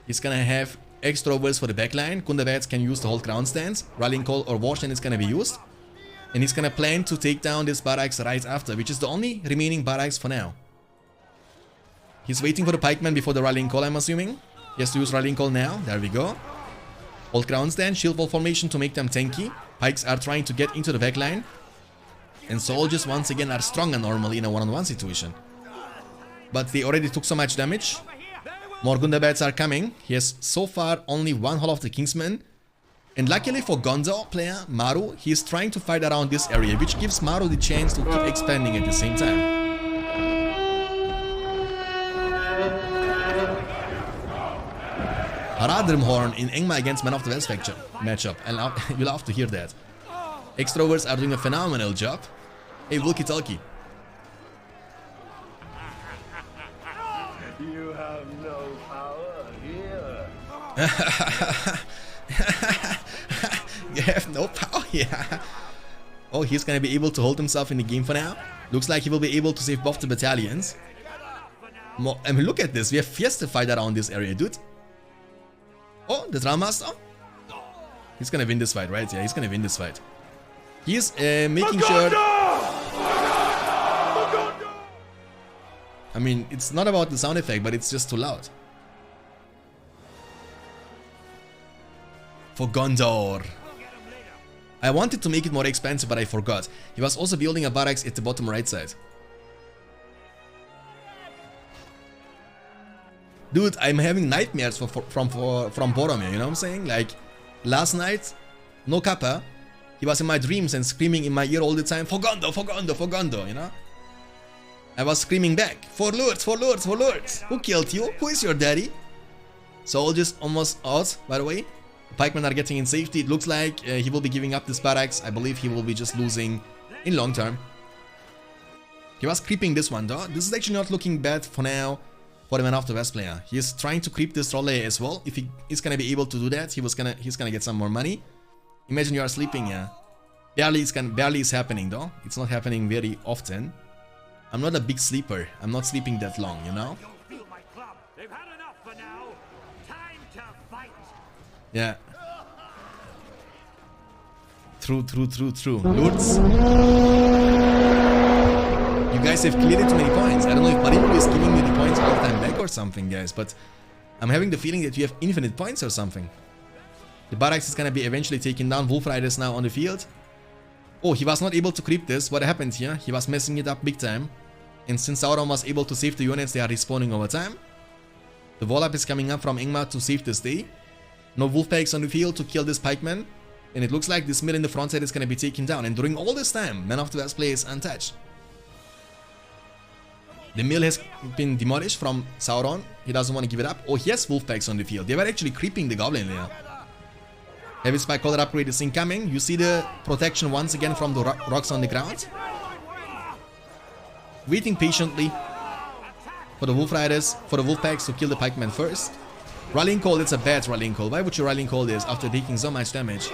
Speaker 1: He's gonna have extra overalls for the backline. Gundabads can use the whole ground stance. Rallying Call or Warstand is gonna be used. And he's gonna plan to take down this barracks right after, which is the only remaining barracks for now. He's waiting for the pikeman before the Rallying Call, I'm assuming. He has to use Rallying Call now. There we go. Hold ground stand, shield wall formation to make them tanky. Pikes are trying to get into the backline. And soldiers once again are stronger normally in a one-on-one situation. But they already took so much damage. More Gundabads are coming. He has so far only 1 Hall of the Kingsman. And luckily for Gondor player Maru, he is trying to fight around this area, which gives Maru the chance to keep expanding at the same time. Haradrimhorn in Ingmar against Man of the West faction matchup. You love to hear that. Extroverts are doing a phenomenal job. Hey, walkie talkie.
Speaker 3: You have no power here.
Speaker 1: You have no power here. Oh, he's gonna be able to hold himself in the game for now. Looks like he will be able to save both the battalions. I mean, look at this. We have fiestified around this area, dude. Oh, the Drow Master. He's gonna win this fight, right? Yeah, he's gonna win this fight. He's making sure... I mean, it's not about the sound effect, but it's just too loud. For Gondor. I wanted to make it more expensive, but I forgot. He was also building a barracks at the bottom right side. Dude, I'm having nightmares from Boromir, you know what I'm saying? Like, last night, no kappa, he was in my dreams and screaming in my ear all the time, for Gondor, for Gondor, for Gondor, you know? I was screaming back, for lords, for lords, for lords. Who killed you? Who is your daddy? Soldiers almost out, by the way. The pikemen are getting in safety. It looks like he will be giving up this barracks. I believe he will be just losing in long term. He was creeping this one though. This is actually not looking bad for now for the Man of the West player. He is trying to creep this troll layer as well. If he is gonna be able to do that, he's gonna get some more money. Imagine you are sleeping, yeah. Barely is happening though. It's not happening very often. I'm not a big sleeper. I'm not sleeping that long, you know? Yeah. True. Lords. You guys have cleared too many points. I don't know if Maru is giving me the points all the time back or something, guys, but I'm having the feeling that you have infinite points or something. The barracks is gonna be eventually taken down. Wolf Riders now on the field. Oh, he was not able to creep this. What happened here? He was messing it up big time. And since Sauron was able to save the units, they are respawning over time. The wall up is coming up from Ingmar to save this day. No Wolfpacks on the field to kill this pikeman. And it looks like this mill in the front side is going to be taken down. And during all this time, Man of the West play is untouched. The mill has been demolished from Sauron. He doesn't want to give it up. Oh, he has Wolfpacks on the field. They were actually creeping the goblin layer. Heavy Spike Collar upgrade is incoming. You see the protection once again from the rocks on the ground. Waiting patiently for the Wolf Riders, for the Wolfpacks to kill the pikemen first. Rallying Call, it's a bad Rallying Call. Why would you Rallying Call this after taking so much damage?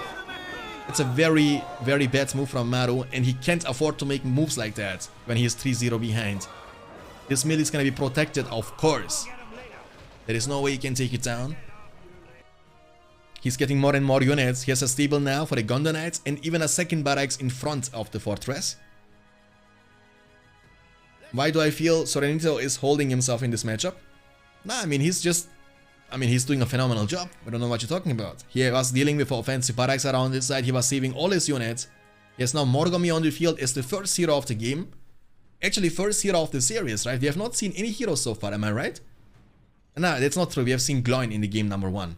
Speaker 1: It's a very, very bad move from Maru, and he can't afford to make moves like that when he is 3-0 behind. This mill is gonna be protected, of course. There is no way he can take it down. He's getting more and more units. He has a stable now for the Gondor Knights and even a second barracks in front of the fortress. Why do I feel Sorenito is holding himself in this matchup? Nah, I mean, he's doing a phenomenal job. I don't know what you're talking about. He was dealing with offensive barracks around this side. He was saving all his units. He has now Morgomi on the field as the first hero of the game. Actually, first hero of the series, right? We have not seen any heroes so far, am I right? Nah, that's not true. We have seen Gloin in the game number 1.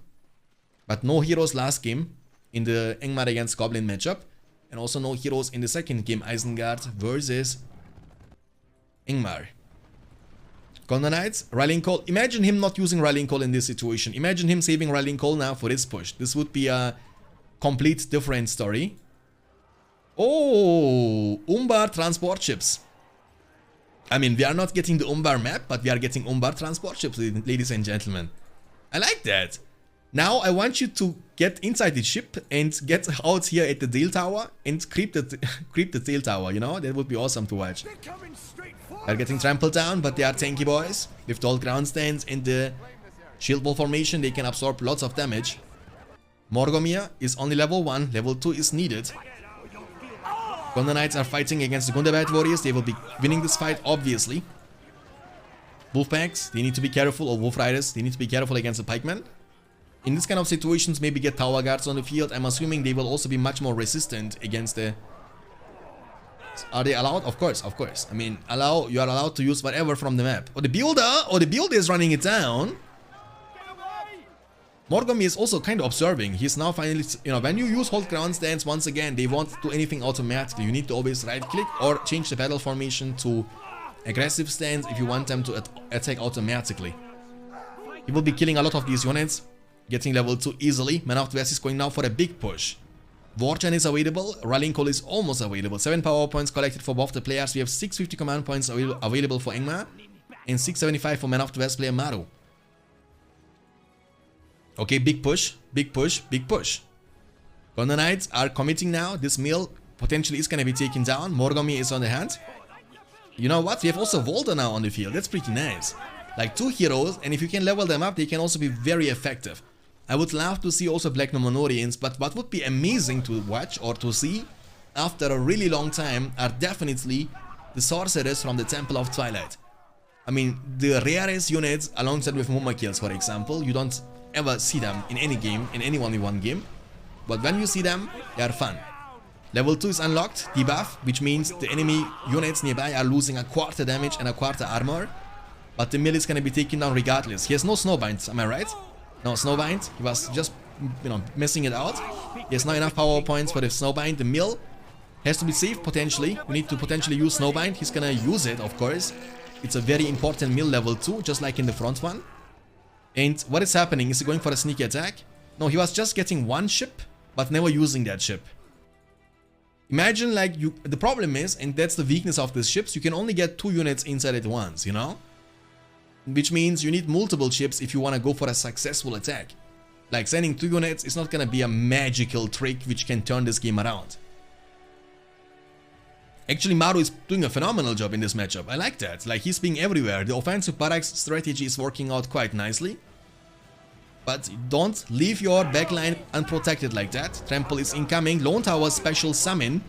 Speaker 1: But no heroes last game in the Ingmar against Goblin matchup. And also no heroes in the second game, Isengard versus Ingmar. Gondor Knights, Rallying Call. Imagine him not using Rallying Call in this situation. Imagine him saving Rallying Call now for this push. This would be a complete different story. Oh, Umbar transport ships. I mean, we are not getting the Umbar map, but we are getting Umbar transport ships, ladies and gentlemen. I like that. Now I want you to get inside the ship and get out here at the Dale Tower and creep the Dale Tower, you know? That would be awesome to watch. They're getting trampled down, but they are tanky boys. With the old ground stands and the shield wall formation, they can absorb lots of damage. Morgomir is only level 1, level 2 is needed. Gondor Knights are fighting against the Gundabad warriors. They will be winning this fight, obviously. Wolfpacks, they need to be careful, or Wolf Riders, they need to be careful against the pikemen. In this kind of situations, maybe get tower guards on the field. I'm assuming they will also be much more resistant against the... Are they allowed? Of course, of course. I mean, you are allowed to use whatever from the map. The builder is running it down. Morgomi is also kind of observing. He's now finally, you know, when you use hold ground stance, once again, they won't do anything automatically. You need to always right click or change the battle formation to aggressive stance if you want them to attack automatically. He will be killing a lot of these units, getting level 2 easily. Man of the West is going now for a big push. Wargen is available, Rallying Call is almost available. 7 power points collected for both the players. We have 650 command points available for Ingmar and 675 for Man of the West player Maru. Okay, big push, big push, big push. Gondor Knights are committing now. This mill potentially is going to be taken down. Morgomi is on the hand. You know what? We have also Volta now on the field. That's pretty nice. Like 2 heroes, and if you can level them up, they can also be very effective. I would love to see also Black Numenorians, but what would be amazing to watch or to see after a really long time are definitely the sorcerers from the Temple of Twilight. I mean, the rarest units alongside with Mumma kills, for example, you don't ever see them in any game, in any 1v1 game. But when you see them, they are fun. Level 2 is unlocked, debuff, which means the enemy units nearby are losing a quarter damage and a quarter armor. But the mill is gonna be taken down regardless. He has no Snowbind, am I right? No Snowbind, he was just, you know, messing it out. He has not enough power points for the Snowbind. The mill has to be safe potentially. We need to potentially use Snowbind. He's gonna use it, of course. It's a very important mill level 2, just like in the front one. And what is happening? Is he going for a sneaky attack? No, he was just getting one ship, but never using that ship. Imagine like the problem is, and that's the weakness of these ships, you can only get 2 units inside at once, you know? Which means you need multiple ships if you want to go for a successful attack. Like sending 2 units is not gonna be a magical trick which can turn this game around. Actually, Maru is doing a phenomenal job in this matchup. I like that. Like, he's being everywhere. The offensive barracks strategy is working out quite nicely. But don't leave your backline unprotected like that. Trample is incoming. Lone Tower special summon.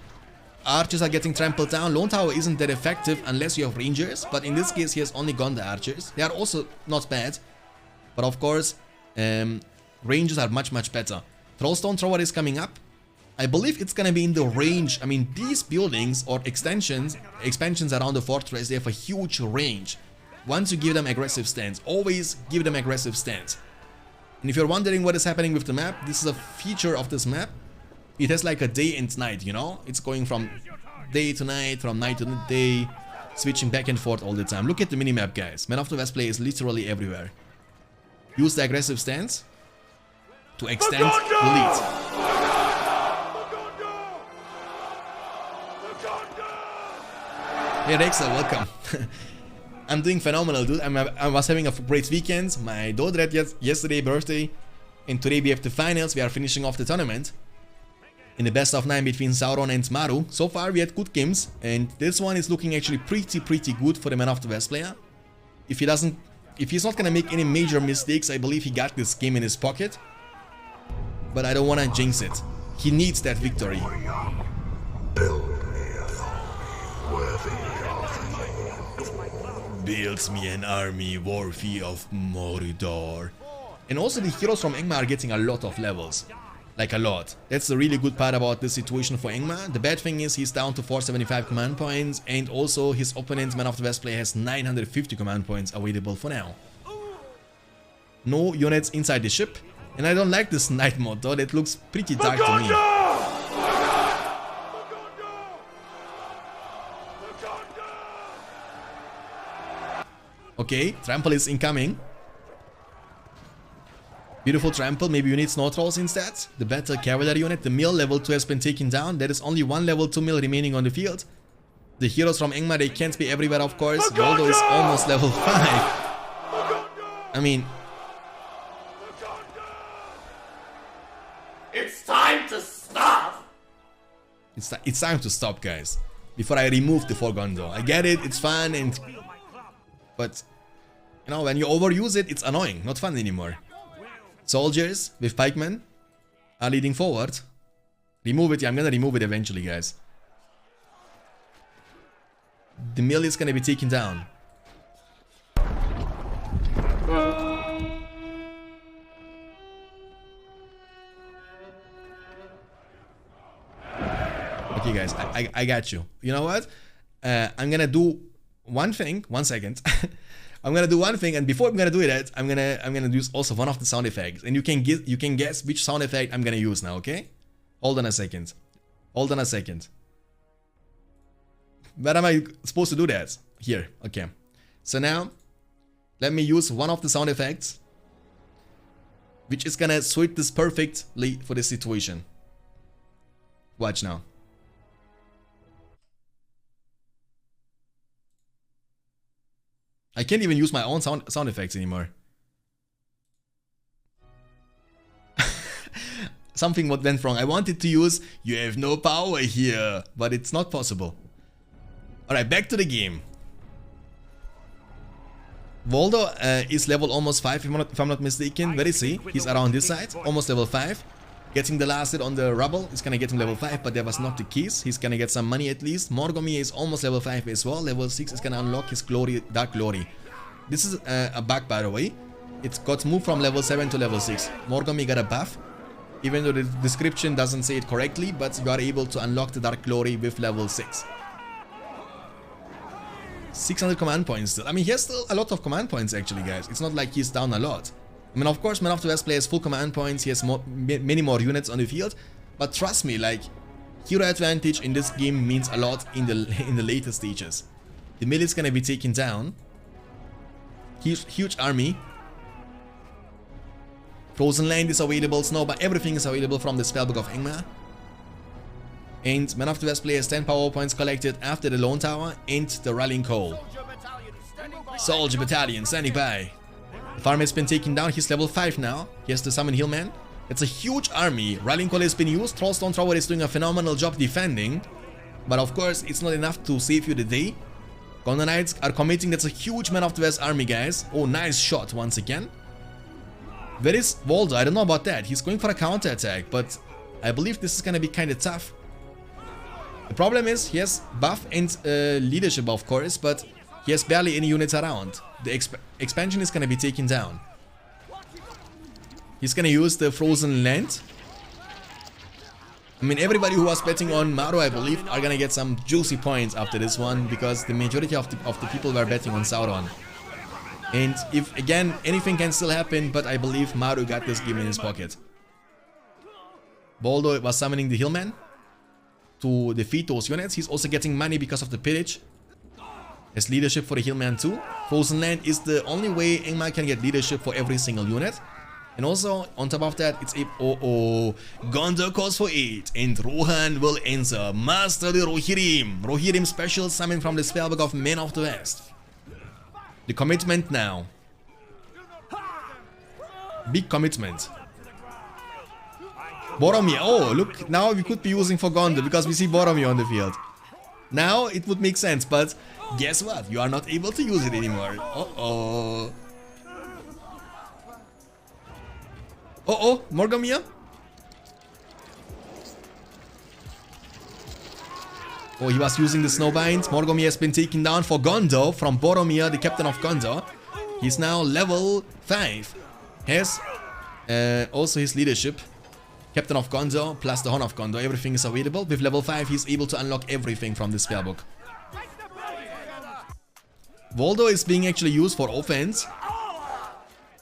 Speaker 1: Archers are getting trampled down. Lone Tower isn't that effective unless you have Rangers. But in this case, he has only gone the Archers. They are also not bad. But of course, Rangers are much, much better. Throwstone Thrower is coming up. I believe it's gonna be in the range. I mean, these buildings or expansions around the fortress, they have a huge range. Once you give them aggressive stance, always give them aggressive stance. And if you're wondering what is happening with the map, this is a feature of this map. It has like a day and night, you know? It's going from day to night, from night to day, switching back and forth all the time. Look at the minimap, guys. Man of the West play is literally everywhere. Use the aggressive stance to extend the lead. Hey Rexa, welcome. I'm doing phenomenal, dude. I was having a great weekend. My daughter had yesterday birthday, and today we have the finals. We are finishing off the tournament in the best of 9 between Sauron and Maru. So far we had good games, and this one is looking actually pretty good for the Man of the West player. If he's not gonna make any major mistakes, I believe he got this game in his pocket. But I don't wanna jinx it. He needs that victory. Builds me an army worthy of Mordor. And also the heroes from Angmar are getting a lot of levels. Like a lot. That's the really good part about this situation for Angmar. The bad thing is he's down to 475 command points, and also his opponent, Man of the West player, has 950 command points available for now. No units inside the ship. And I don't like this night mode though, that looks pretty dark to me. Okay, trample is incoming. Beautiful trample. Maybe you need snow trolls instead. The better cavalry unit. The mill level 2 has been taken down. There is only one level 2 mill remaining on the field. The heroes from Angmar, they can't be everywhere, of course. Goldo is almost level 5. I mean,
Speaker 3: It's time to stop!
Speaker 1: it's time to stop, guys. Before I remove the Forgondo. I get it, it's fun, and but you know, when you overuse it, it's annoying, not fun anymore. Soldiers with pikemen are leading forward. Remove it. Yeah, I'm gonna remove it eventually, guys. The mill is gonna be taken down. Okay, guys, I got you. You know what? I'm gonna do one thing. 1 second. I'm gonna do one thing, and before I'm gonna do that, I'm gonna use also one of the sound effects, and you can guess which sound effect I'm gonna use now. Okay? Hold on a second. Hold on a second. Where am I supposed to do that? Here. Okay. So now, let me use one of the sound effects, which is gonna suit this perfectly for this situation. Watch now. I can't even use my own sound effects anymore. Something went wrong. I wanted to use "You have no power here," but it's not possible. Alright, back to the game. Voldo is level almost 5 if I'm not mistaken. Where is he? He's around this side, almost level 5. Getting the last hit on the rubble is gonna get him level 5, but that was not the case. He's gonna get some money at least. Morgomir is almost level 5 as well. Level 6 is gonna unlock his glory, Dark Glory. This is a bug, by the way. It's got moved from level 7 to level 6. Morgomir got a buff, even though the description doesn't say it correctly, but you are able to unlock the Dark Glory with level 6. 600 command points still. I mean, he has still a lot of command points actually, guys. It's not like he's down a lot. I mean, of course, Man of the West plays full command points. He has many more units on the field. But trust me, like, hero advantage in this game means a lot in the later stages. The melee is gonna be taken down. Huge army. Frozen Land is available, Snowbar, everything is available from the Spellbook of Ingmar. And Man of the West players 10 power points collected after the Lone Tower and the Rallying Call. Soldier Battalion standing by. The farm has been taken down, he's level 5 now. He has to summon Hillman. It's a huge army. Rallying Call has been used. Trollstone Thrower is doing a phenomenal job defending. But of course, it's not enough to save you the day. Gondor Knights are committing. That's a huge Man of the West army, guys. Oh, nice shot once again. Where is Voldo? I don't know about that. He's going for a counter attack, but I believe this is gonna be kind of tough. The problem is he has buff and leadership, of course, but he has barely any units around. The expansion is gonna be taken down. He's gonna use the Frozen Land. I mean, everybody who was betting on Maru, I believe, are gonna get some juicy points after this one, because the majority of the people were betting on Sauron. And if, again, anything can still happen, but I believe Maru got this game in his pocket. Voldo was summoning the Hillman to defeat those units. He's also getting money because of the pillage. Has leadership for the Hillman too. Frozen Land is the only way Ingmar can get leadership for every single unit. And also, on top of that, it's a... Gondor calls for 8, and Rohan will answer. Master the Rohirrim. Rohirrim special summon from the Spellbook of Man of the West. The commitment now. Big commitment. Boromir. Oh, look, now we could be using for Gondor because we see Boromir on the field. Now it would make sense, but guess what? You are not able to use it anymore. Morgomir. Oh, he was using the Snowbind. Morgomir has been taken down for Gondor from Boromir, the captain of Gondor. He's now level 5. Has also his leadership. Captain of Gondor plus the Horn of Gondor. Everything is available. With level 5, he's able to unlock everything from the spellbook. Voldo is being actually used for offense.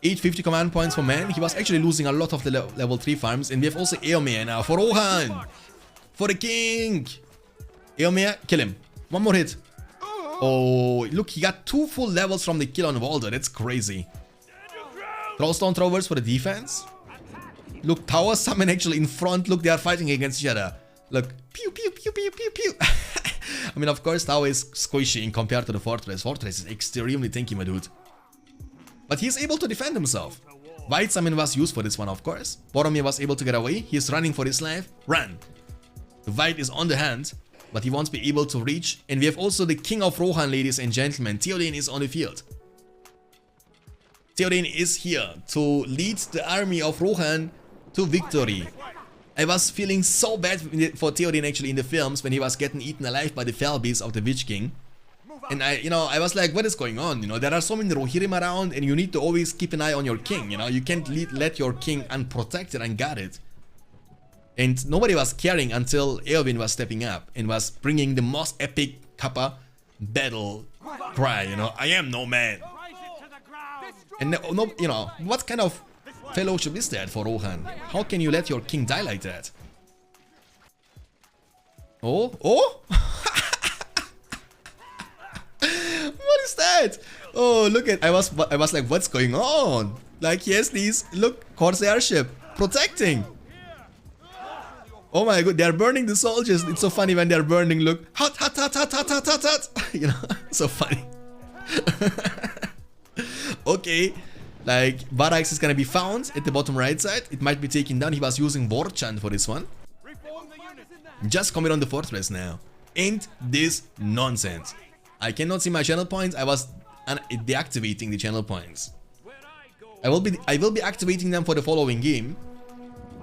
Speaker 1: 850 command points for man. He was actually losing a lot of the level 3 farms. And we have also Eomer now for Rohan. For the king. Eomer, kill him. One more hit. Oh, look, he got 2 full levels from the kill on Voldo. That's crazy. Trollstone Throwers for the defense. Look, Tower Summon actually in front. Look, they are fighting against each other. Look. Pew, pew, pew, pew, pew, pew. I mean, of course, Tower is squishy in compared to the Fortress. Fortress is extremely tanky, my dude. But he's able to defend himself. White Summon was used for this one, of course. Boromir was able to get away. He's running for his life. Run. The White is on the hand, but he won't be able to reach. And we have also the King of Rohan, ladies and gentlemen. Theoden is on the field. Theoden is here to lead the army of Rohan to victory. I was feeling so bad for Theoden actually in the films when he was getting eaten alive by the fell beast of the Witch King. And I was like, what is going on? There are so many Rohirrim around and you need to always keep an eye on your king, You can't let your king unprotected and guarded. And nobody was caring until Eowyn was stepping up and was bringing the most epic Kappa battle cry, I am no man. And what kind of fellowship is that for Rohan? How can you let your king die like that? Oh? What is that? Oh, look at, I was like, what's going on? Like, yes, these, look, Corsair ship, protecting. Oh my god, they're burning the soldiers. It's so funny when they're burning, look. Hot, hot, hot, hot, hot, hot, hot, hot. So funny. Okay. Like, Barracks is gonna be found at the bottom right side. It might be taken down. He was using Warchant for this one. Just commit on the fortress now. And this nonsense. I cannot see my channel points. I was deactivating the channel points. I will be activating them for the following game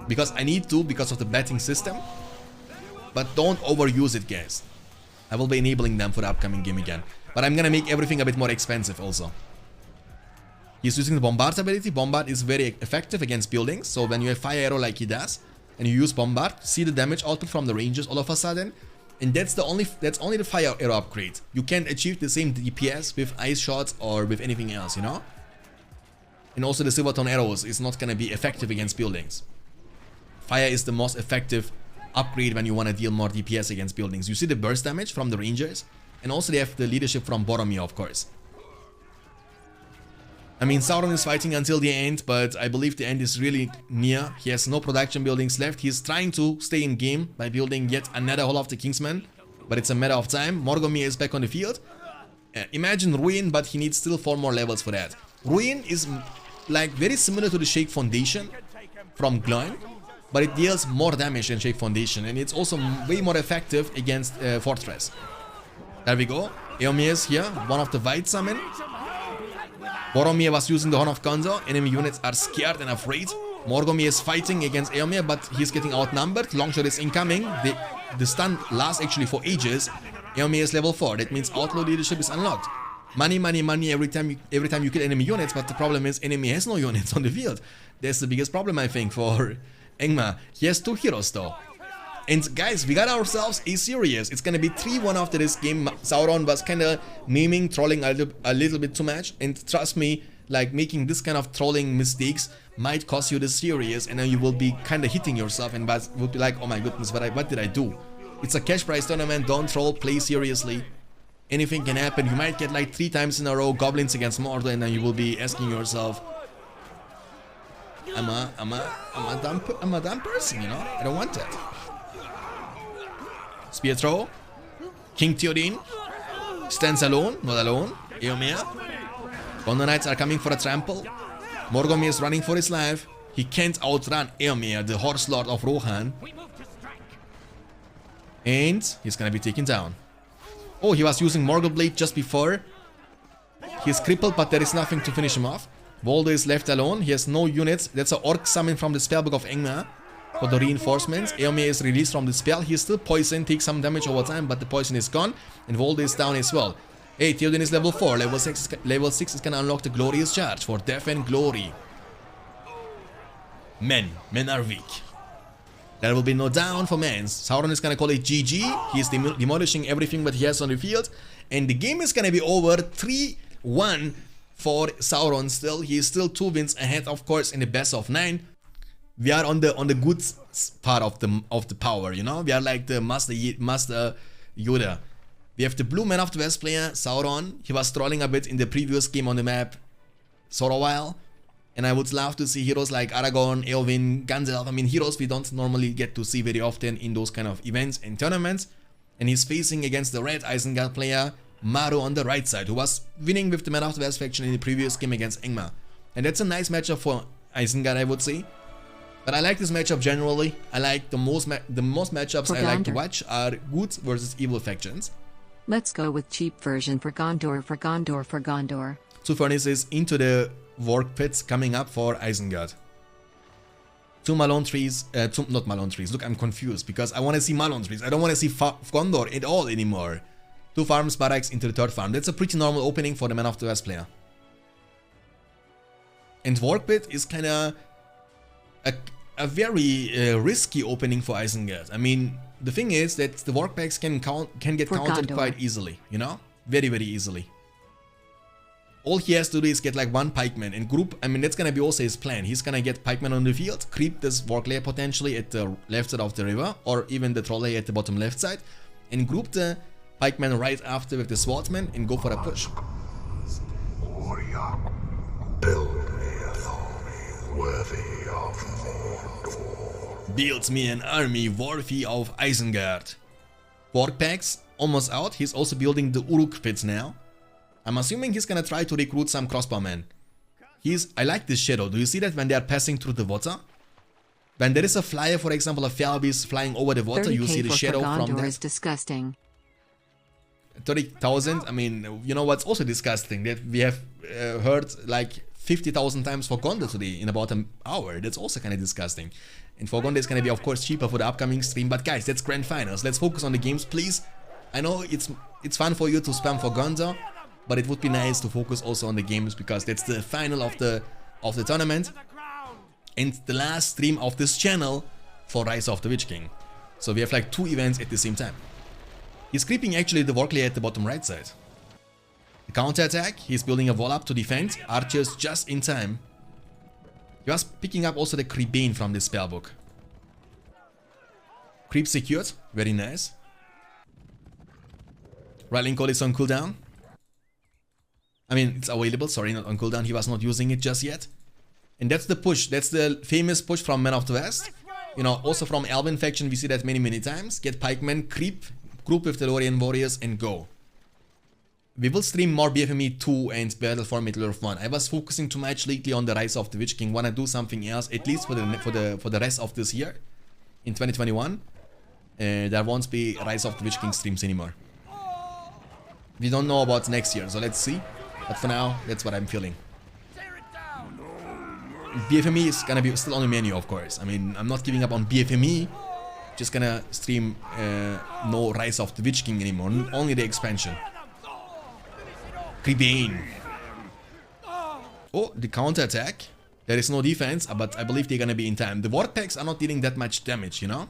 Speaker 1: because I need to, because of the betting system. But don't overuse it, guys. I will be enabling them for the upcoming game again. But I'm gonna make everything a bit more expensive also. He's using the Bombard ability. Bombard is very effective against buildings. So when you have Fire Arrow like he does, and you use Bombard, see the damage output from the ranges all of a sudden. And that's only the Fire Arrow upgrade. You can't achieve the same DPS with Ice Shots or with anything else, you know? And also the Silvertone Arrows is not gonna be effective against buildings. Fire is the most effective upgrade when you want to deal more DPS against buildings. You see the burst damage from the Rangers, and also they have the leadership from Boromir, of course. I mean, Sauron is fighting until the end, but I believe the end is really near. He has no production buildings left. He's trying to stay in game by building yet another Hall of the Kingsmen, but it's a matter of time. Morgomir is back on the field. Imagine Ruin, but he needs still 4 more levels for that. Ruin is like very similar to the Shake Foundation from Gloin, but it deals more damage than Shake Foundation, and it's also way more effective against Fortress. There we go. Eomer is here, one of the White Summon. Boromir was using the Horn of Gondor. Enemy units are scared and afraid. Morgomir is fighting against Eomer, but he's getting outnumbered. Longshot is incoming. The stun lasts actually for ages. Eomer is level 4. That means Outlaw leadership is unlocked. Money, money, money every time you kill enemy units, but the problem is enemy has no units on the field. That's the biggest problem, I think, for Angmar. He has 2 heroes though. And guys, we got ourselves a series. It's gonna be 3-1 after this game. Sauron was kinda memeing, trolling a little bit too much. And trust me, like making this kind of trolling mistakes might cost you the series, and then you will be kinda hitting yourself and will be like, oh my goodness, what did I do? It's a cash prize tournament, don't troll, play seriously. Anything can happen. You might get like 3 times in a row goblins against Mordor, and then you will be asking yourself, I'm a dumb person, you know? I don't want that. Spear throw. King Theoden stands alone, not alone. Eomer. Gondor Knights are coming for a trample. Morgomir is running for his life. He can't outrun Eomer, the Horse Lord of Rohan. And he's gonna be taken down. Oh, he was using Morgul Blade just before. He's crippled, but there is nothing to finish him off. Voldo is left alone. He has no units. That's an Orc summon from the spellbook of Angmar for the reinforcements. Eomer is released from the spell. He's still poisoned, takes some damage over time, but the poison is gone. And Voldo is down as well. Hey, Theoden is level 4. Level 6 is gonna unlock the Glorious Charge for Death and Glory. Men are weak. There will be no down for men. Sauron is gonna call it GG. He's demolishing everything that he has on the field. And the game is gonna be over 3-1 for Sauron still. He is still 2 wins ahead, of course, in the best of 9. We are on the good part of the power, you know? We are like the Master Yoda. We have the blue Man of the West player, Sauron. He was trolling a bit in the previous game on the map for a while. And I would love to see heroes like Aragorn, Eowyn, Gandalf. I mean, heroes we don't normally get to see very often in those kind of events and tournaments. And he's facing against the red Isengard player, Maru on the right side, who was winning with the Man of the West faction in the previous game against Angmar. And that's a nice matchup for Isengard, I would say. But I like this matchup generally. I like the most matchups I like to watch are good versus evil factions.
Speaker 4: Let's go with cheap version for Gondor.
Speaker 1: 2 furnaces into the work pits coming up for Isengard. 2 Malone trees, not Malone trees. Look, I'm confused because I want to see Malone trees. I don't want to see Gondor at all anymore. 2 farms, barracks into the 3rd farm. That's a pretty normal opening for the Man of the West player. And work pit is kind of a very risky opening for Isengard. I mean, the thing is that the work packs can get countered quite easily, you know? Very, very easily. All he has to do is get like 1 pikeman and group. I mean, that's gonna be also his plan. He's gonna get pikeman on the field, creep this work layer potentially at the left side of the river, or even the troll layer at the bottom left side, and group the pikeman right after with the swordsman and go for a push.
Speaker 5: Warrior, build me an army worthy of Mordor.
Speaker 1: Builds me an army worthy of Isengard. Work packs almost out. He's also building the Uruk pits now. I'm assuming he's gonna try to recruit some crossbowmen. I like this shadow. Do you see that when they are passing through the water? When there is a flyer, for example, a Fellbeast flying over the water, you see the shadow from there.
Speaker 4: Is disgusting.
Speaker 1: 30,000. I mean, you know what's also disgusting? That we have heard like 50,000 times for Gondor today in about an hour. That's also kind of disgusting. And for Gondor is going to be, of course, cheaper for the upcoming stream. But guys, that's grand finals. Let's focus on the games, please. I know it's fun for you to spam for Gondor, but it would be nice to focus also on the games because that's the final of the tournament and the last stream of this channel for Rise of the Witch King. So we have like 2 events at the same time. He's creeping actually the Warclay at the bottom right side. The counter attack, he's building a wall up to defend. Archers just in time. He was picking up also the Creepbane from the spellbook. Creep secured, very nice. Rallying Call is on cooldown. I mean, it's available, sorry, not on cooldown. He was not using it just yet. And that's the push. That's the famous push from Men of the West. You know, also from Albion faction, we see that many times. Get pikemen, creep, group with the Lorien warriors, and go. We will stream more BFME2 and Battle for Middle-earth 1. I was focusing too much lately on the Rise of the Witch King. Wanna do something else, at least for the rest of this year, in 2021. There won't be Rise of the Witch King streams anymore. We don't know about next year, so let's see. But for now, that's what I'm feeling. BFME is gonna be still on the menu, of course. I mean, I'm not giving up on BFME. Just gonna stream no Rise of the Witch King anymore, only the expansion. Creepbane. Oh, the counter attack. There is no defense, but I believe they're gonna be in time. The ward packs are not dealing that much damage, you know?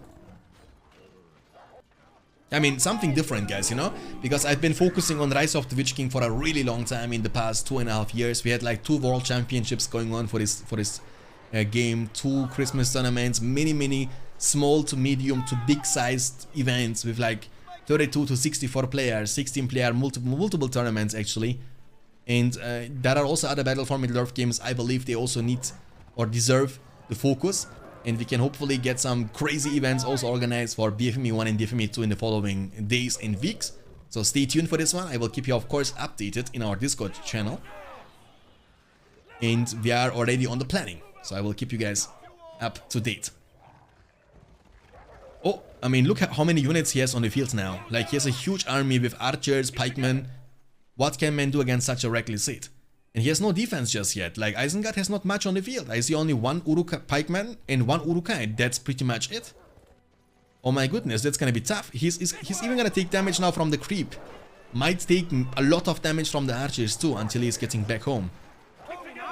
Speaker 1: I mean, something different, guys, you know? Because I've been focusing on Rise of the Witch King for a really long time in the past 2.5 years. We had like 2 world championships going on for this game, 2 Christmas tournaments, many small to medium to big sized events with like 32 to 64 players, 16 player, multiple tournaments actually. And there are also other Battle for Middle-earth games. I believe they also need or deserve the focus. And we can hopefully get some crazy events also organized for BFME 1 and BFME 2 in the following days and weeks. So stay tuned for this one. I will keep you, of course, updated in our Discord channel. And we are already on the planning. So I will keep you guys up to date. Oh, I mean, look at how many units he has on the field now. Like, he has a huge army with archers, pikemen. What can man do against such a reckless seat? And he has no defense just yet. Like, Isengard has not much on the field. I see only 1 pikeman and 1 Uruk-hai. That's pretty much it. Oh my goodness, that's gonna be tough. He's even gonna take damage now from the creep. Might take a lot of damage from the archers too until he's getting back home.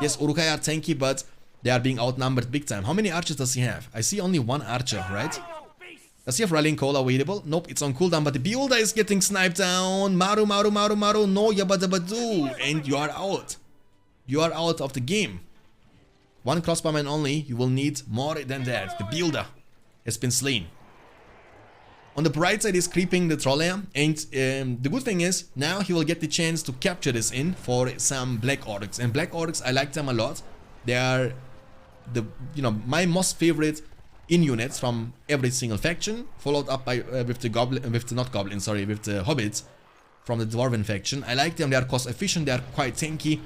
Speaker 1: Yes, Uruk-hai are tanky, but they are being outnumbered big time. How mmany archers does he have? I see only 1 archer, right? Does he have Rallying Call available? Nope, it's on cooldown, but the Beholder is getting sniped down. Maru, no yabadabadu, and you are out. You are out of the game. 1 crossbowman only, you will need more than that. The Beholder has been slain. On the bright side is creeping the troll lair, and the good thing is, now he will get the chance to capture this in for some Black Orcs. And Black Orcs, I like them a lot. They are my most favorite in units from every single faction, followed up by with the hobbits from the dwarven faction. I like them. They are cost efficient. They are quite tanky,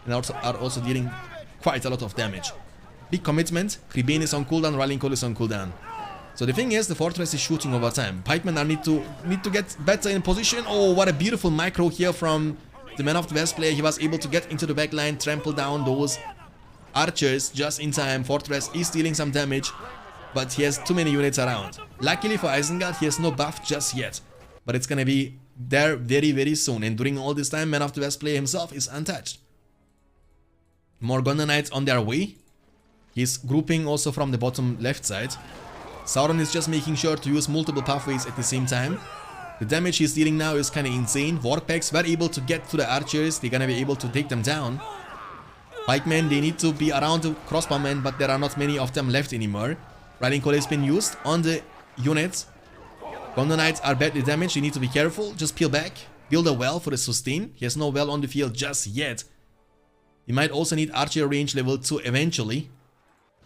Speaker 1: and are also dealing quite a lot of damage. Big commitment. Creepbane is on cooldown. Rallying Call is on cooldown. So the thing is, the fortress is shooting over time. Pikemen are need to get better in position. Oh, what a beautiful micro here from the Man of the West player. He was able to get into the back line, trample down those archers just in time. Fortress is dealing some damage, but he has too many units around. Luckily for Isengard, he has no buff just yet, but it's gonna be there very soon. And during all this time, Man of the West player himself is untouched. More Gondor Knights on their way. He's grouping also from the bottom left side. Sauron is just making sure to use multiple pathways at the same time. The damage he's dealing now is kinda insane. Warpacks were able to get to the archers. They're gonna be able to take them down. Pikemen, they need to be around the crossbowmen, but there are not many of them left anymore. Rallying Call has been used on the units. Gondor Knights are badly damaged. You need to be careful. Just peel back. Build a well for the sustain. He has no well on the field just yet. He might also need archer range level 2 eventually.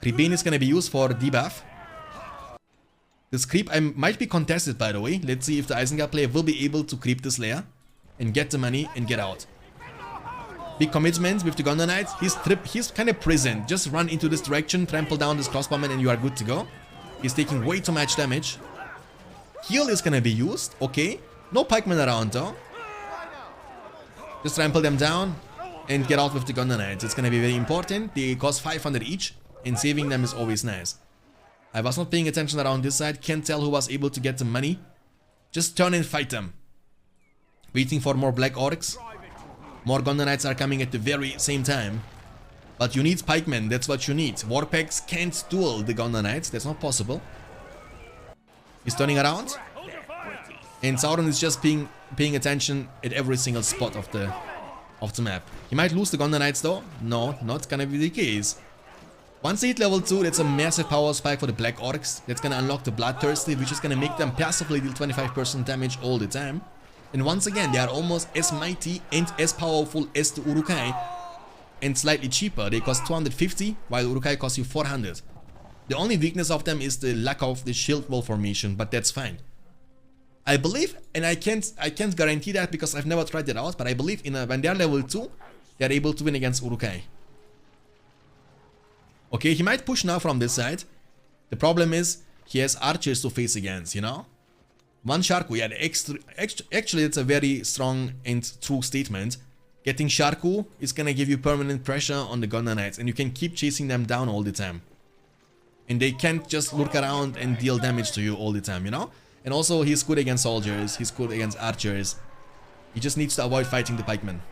Speaker 1: Creepbane is gonna be used for debuff. This creep might be contested, by the way. Let's see if the Isengard player will be able to creep this layer and get the money and get out. Big commitment with the Gondor Knights. He's kind of prisoned. Just run into this direction, trample down this crossbowman, and you are good to go. He's taking way too much damage. Heal is gonna be used. Okay. No pikemen around though. Just trample them down and get out with the Gondor Knights. It's gonna be very important. They cost 500 each, and saving them is always nice. I was not paying attention around this side. Can't tell who was able to get the money. Just turn and fight them. Waiting for more Black Orcs. More Gondor Knights are coming at the very same time. But you need pikemen, that's what you need. Warpacks can't duel the Gondor Knights, that's not possible. He's turning around. And Sauron is just paying attention at every single spot of the map. He might lose the Gondor Knights though. No, not gonna be the case. Once they hit level 2, that's a massive power spike for the Black Orcs. That's gonna unlock the Bloodthirsty, which is gonna make them passively deal 25% damage all the time. And once again, they are almost as mighty and as powerful as the Uruk-hai. And slightly cheaper. They cost 250, while Uruk-hai costs you 400. The only weakness of them is the lack of the shield wall formation, but that's fine. I believe, and I can't guarantee that because I've never tried it out, but I believe when they are level 2, they are able to win against Uruk-hai. Okay, he might push now from this side. The problem is, he has archers to face against, you know? One Sharku, yeah, actually it's a very strong and true statement. Getting Sharku is gonna give you permanent pressure on the Gondor Knights, and you can keep chasing them down all the time. And they can't just lurk around and deal damage to you all the time, you know? And also, he's good against soldiers, he's good against archers. He just needs to avoid fighting the pikemen.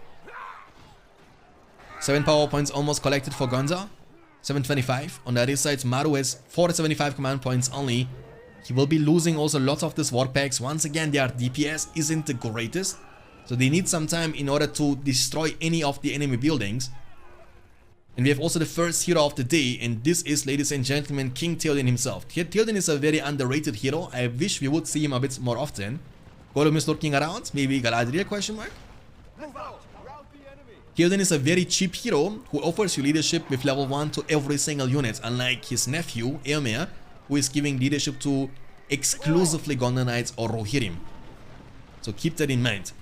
Speaker 1: 7 power points almost collected for Gondor. 725. On the other side, Maru has 475 command points only. He will be losing also lots of these war packs. Once again, their DPS isn't the greatest. So they need some time in order to destroy any of the enemy buildings. And we have also the first hero of the day, and this is, ladies and gentlemen, King Theoden himself. Theoden is a very underrated hero. I wish we would see him a bit more often. Gollum is lurking around. Maybe Galadriel, question mark? Theoden is a very cheap hero who offers you leadership with level 1 to every single unit, unlike his nephew, Eomer, who is giving leadership to exclusively Gondor Knights or Rohirrim. So keep that in mind.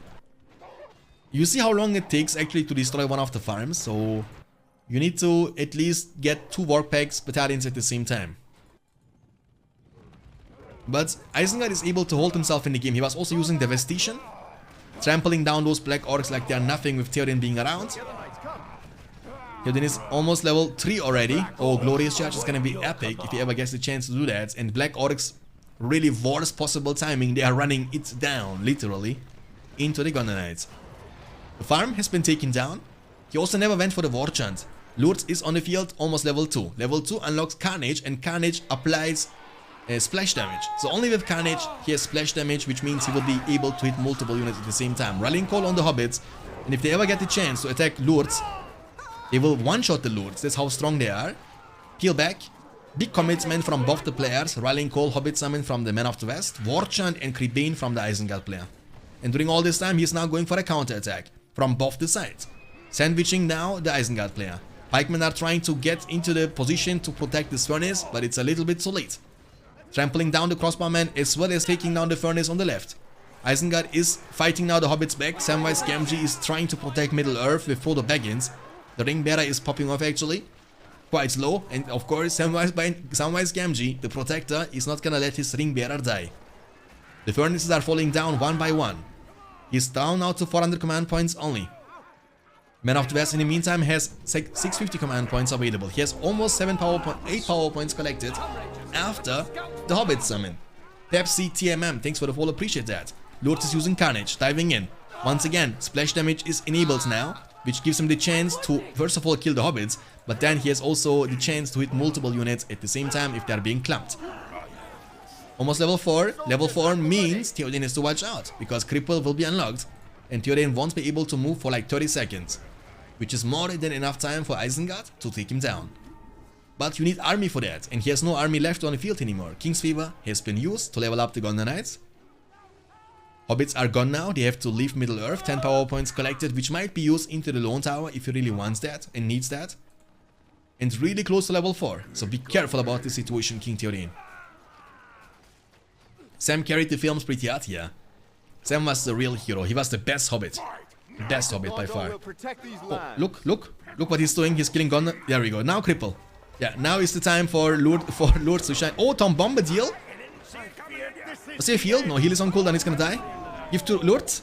Speaker 1: You see how long it takes actually to destroy one of the farms, so you need to at least get 2 Warpacks battalions at the same time. But Isengard is able to hold himself in the game. He was also using Devastation, trampling down those Black Orcs like they are nothing with Theoden being around. Theoden is almost level 3 already. Oh, Glorious Charge is gonna be epic if he ever gets the chance to do that. And Black Orcs, really worst possible timing, they are running it down, literally, into the Gondor Knights. The farm has been taken down. He also never went for the War Chant. Lourdes is on the field, almost level 2. Level 2 unlocks Carnage, and Carnage applies splash damage. So only with Carnage he has splash damage, which means he will be able to hit multiple units at the same time. Rallying Call on the Hobbits, and if they ever get the chance to attack Lourdes, they will one-shot the Lourdes. That's how strong they are. Peel back. Big commitment from both the players. Rallying Call, Hobbit Summon from the Man of the West, War Chant and Creebane from the Isengard player. And during all this time, he is now going for a counter-attack from both the sides. Sandwiching now the Isengard player. Pikemen are trying to get into the position to protect this furnace, but it's a little bit too late. Trampling down the crossbowmen as well as taking down the furnace on the left. Isengard is fighting now the Hobbits back. Samwise Gamgee is trying to protect Middle-earth with Frodo Baggins. The Ring Bearer is popping off actually. Quite slow, and of course Samwise Gamgee, the protector, is not gonna let his Ring Bearer die. The furnaces are falling down one by one. He's down now to 400 command points only. Man of the West in the meantime has 650 command points available. He has almost 8 power points collected after the Hobbit summon. Pepsi TMM, thanks for the follow, appreciate that. Lourdes is using Carnage, diving in. Once again, splash damage is enabled now, which gives him the chance to first of all kill the Hobbits, but then he has also the chance to hit multiple units at the same time if they are being clumped. Almost level 4. Level 4 means Theoden has to watch out, because Cripple will be unlocked, and Theoden won't be able to move for like 30 seconds. Which is more than enough time for Isengard to take him down. But you need army for that, and he has no army left on the field anymore. King's Favor has been used to level up the Gondor Knights. Hobbits are gone now, they have to leave Middle-earth, 10 power points collected, which might be used into the Lone Tower if he really wants that and needs that. And really close to level 4, so be careful about this situation, King Theoden. Sam carried the films pretty hard here. Sam was the real hero, he was the best Hobbit. Best Hobbit by far. Oh, look what he's doing, he's killing Gondor. There we go, now Cripple. Yeah, now is the time for Lourdes to shine. Oh, Tom Bombadil? Does he have heal? No, heal is on cooldown, he's gonna die. Give to Lourdes.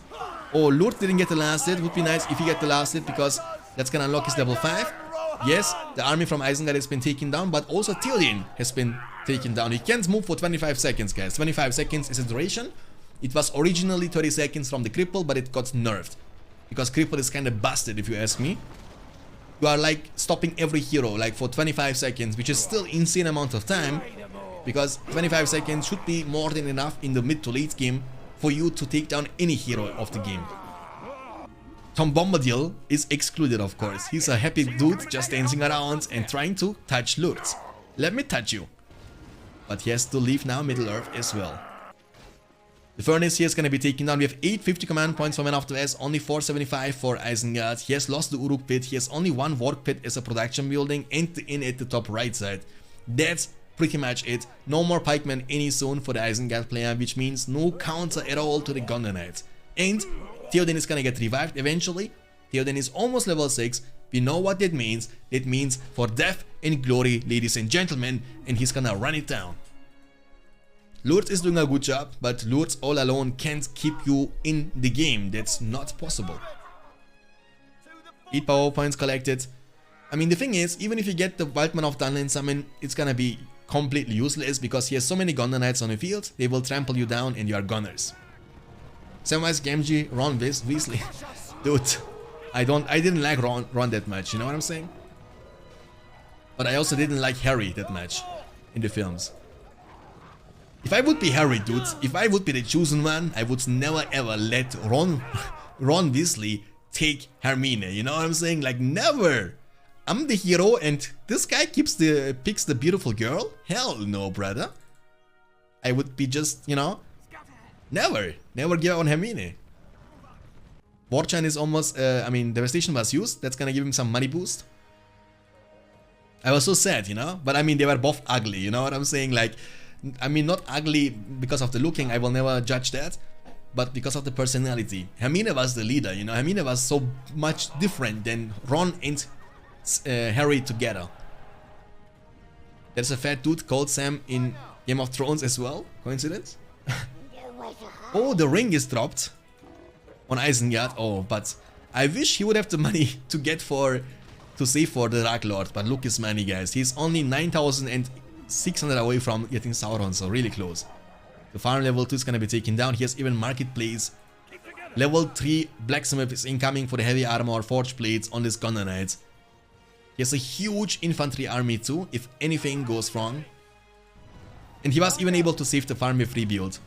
Speaker 1: Oh, Lord didn't get the last hit. Would be nice if he get the last hit because that's gonna unlock his level 5. Yes, the army from Isengard has been taken down, but also Theoden has been taken down. He can't move for 25 seconds, guys. 25 seconds is a duration. It was originally 30 seconds from the cripple, but it got nerfed. Because cripple is kind of busted, if you ask me. You are like stopping every hero like for 25 seconds, which is still insane amount of time. Because 25 seconds should be more than enough in the mid to late game for you to take down any hero of the game. Tom Bombadil is excluded, of course. He's a happy dude just dancing around and trying to touch Lurtz. Let me touch you. But he has to leave now Middle-earth as well. The furnace here is going to be taken down. We have 850 command points for Man of the West, only 475 for Isengard. He has lost the Uruk pit. He has only one work pit as a production building and the inn at the top right side. That's pretty much it. No more pikemen any soon for the Isengard player, which means no counter at all to the Gondor Knights. And Theoden is gonna get revived eventually. Theoden is almost level 6. We know what that means. It means for death and glory, ladies and gentlemen, and he's gonna run it down. Lurtz is doing a good job, but Lurtz all alone can't keep you in the game. That's not possible. 8 power points collected. I mean, the thing is, even if you get the Wildman of Dunland summon, it's gonna be completely useless because he has so many Gondor Knights on the field, they will trample you down and you are gunners. Samwise Gamgee, Ron Weasley. Dude, I didn't like Ron that much, you know what I'm saying? But I also didn't like Harry that much in the films. If I would be Harry, dude, if I would be the chosen one, I would never ever let Ron Weasley take Hermine, you know what I'm saying? Like, never! I'm the hero and this guy picks the beautiful girl? Hell no, brother. I would be just, you know, never give up on Hermine. Warchan is almost, I mean, Devastation was used, that's gonna give him some money boost. I was so sad, you know, but I mean, they were both ugly, you know what I'm saying? Like, I mean, not ugly because of the looking, I will never judge that, but because of the personality. Hermine was the leader, you know, Hermine was so much different than Ron and Harry together. There's a fat dude called Sam in Game of Thrones as well, coincidence? Oh, the ring is dropped on Isengard. Oh, but I wish he would have the money to save for the Dark Lord, but look his money, guys. He's only 9,600 away from getting Sauron, so really close. The farm level 2 is gonna be taken down. He has even Marketplace. Level 3 Blacksmith is incoming for the heavy armor, forge plates on this Gondor Knights. He has a huge infantry army too, if anything goes wrong. And he was even able to save the farm with rebuild.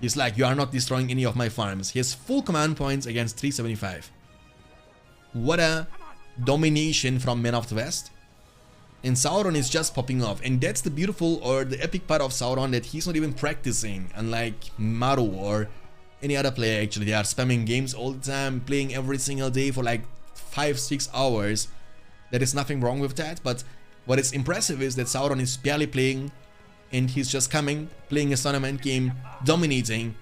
Speaker 1: He's like, you are not destroying any of my farms. He has full command points against 375. What a domination from Men of the West. And Sauron is just popping off. And that's the beautiful or the epic part of Sauron, that he's not even practicing. Unlike Maru or any other player actually. They are spamming games all the time, playing every single day for like 5-6 hours. There is nothing wrong with that. But what is impressive is that Sauron is barely playing. And he's just coming, playing a tournament game, dominating,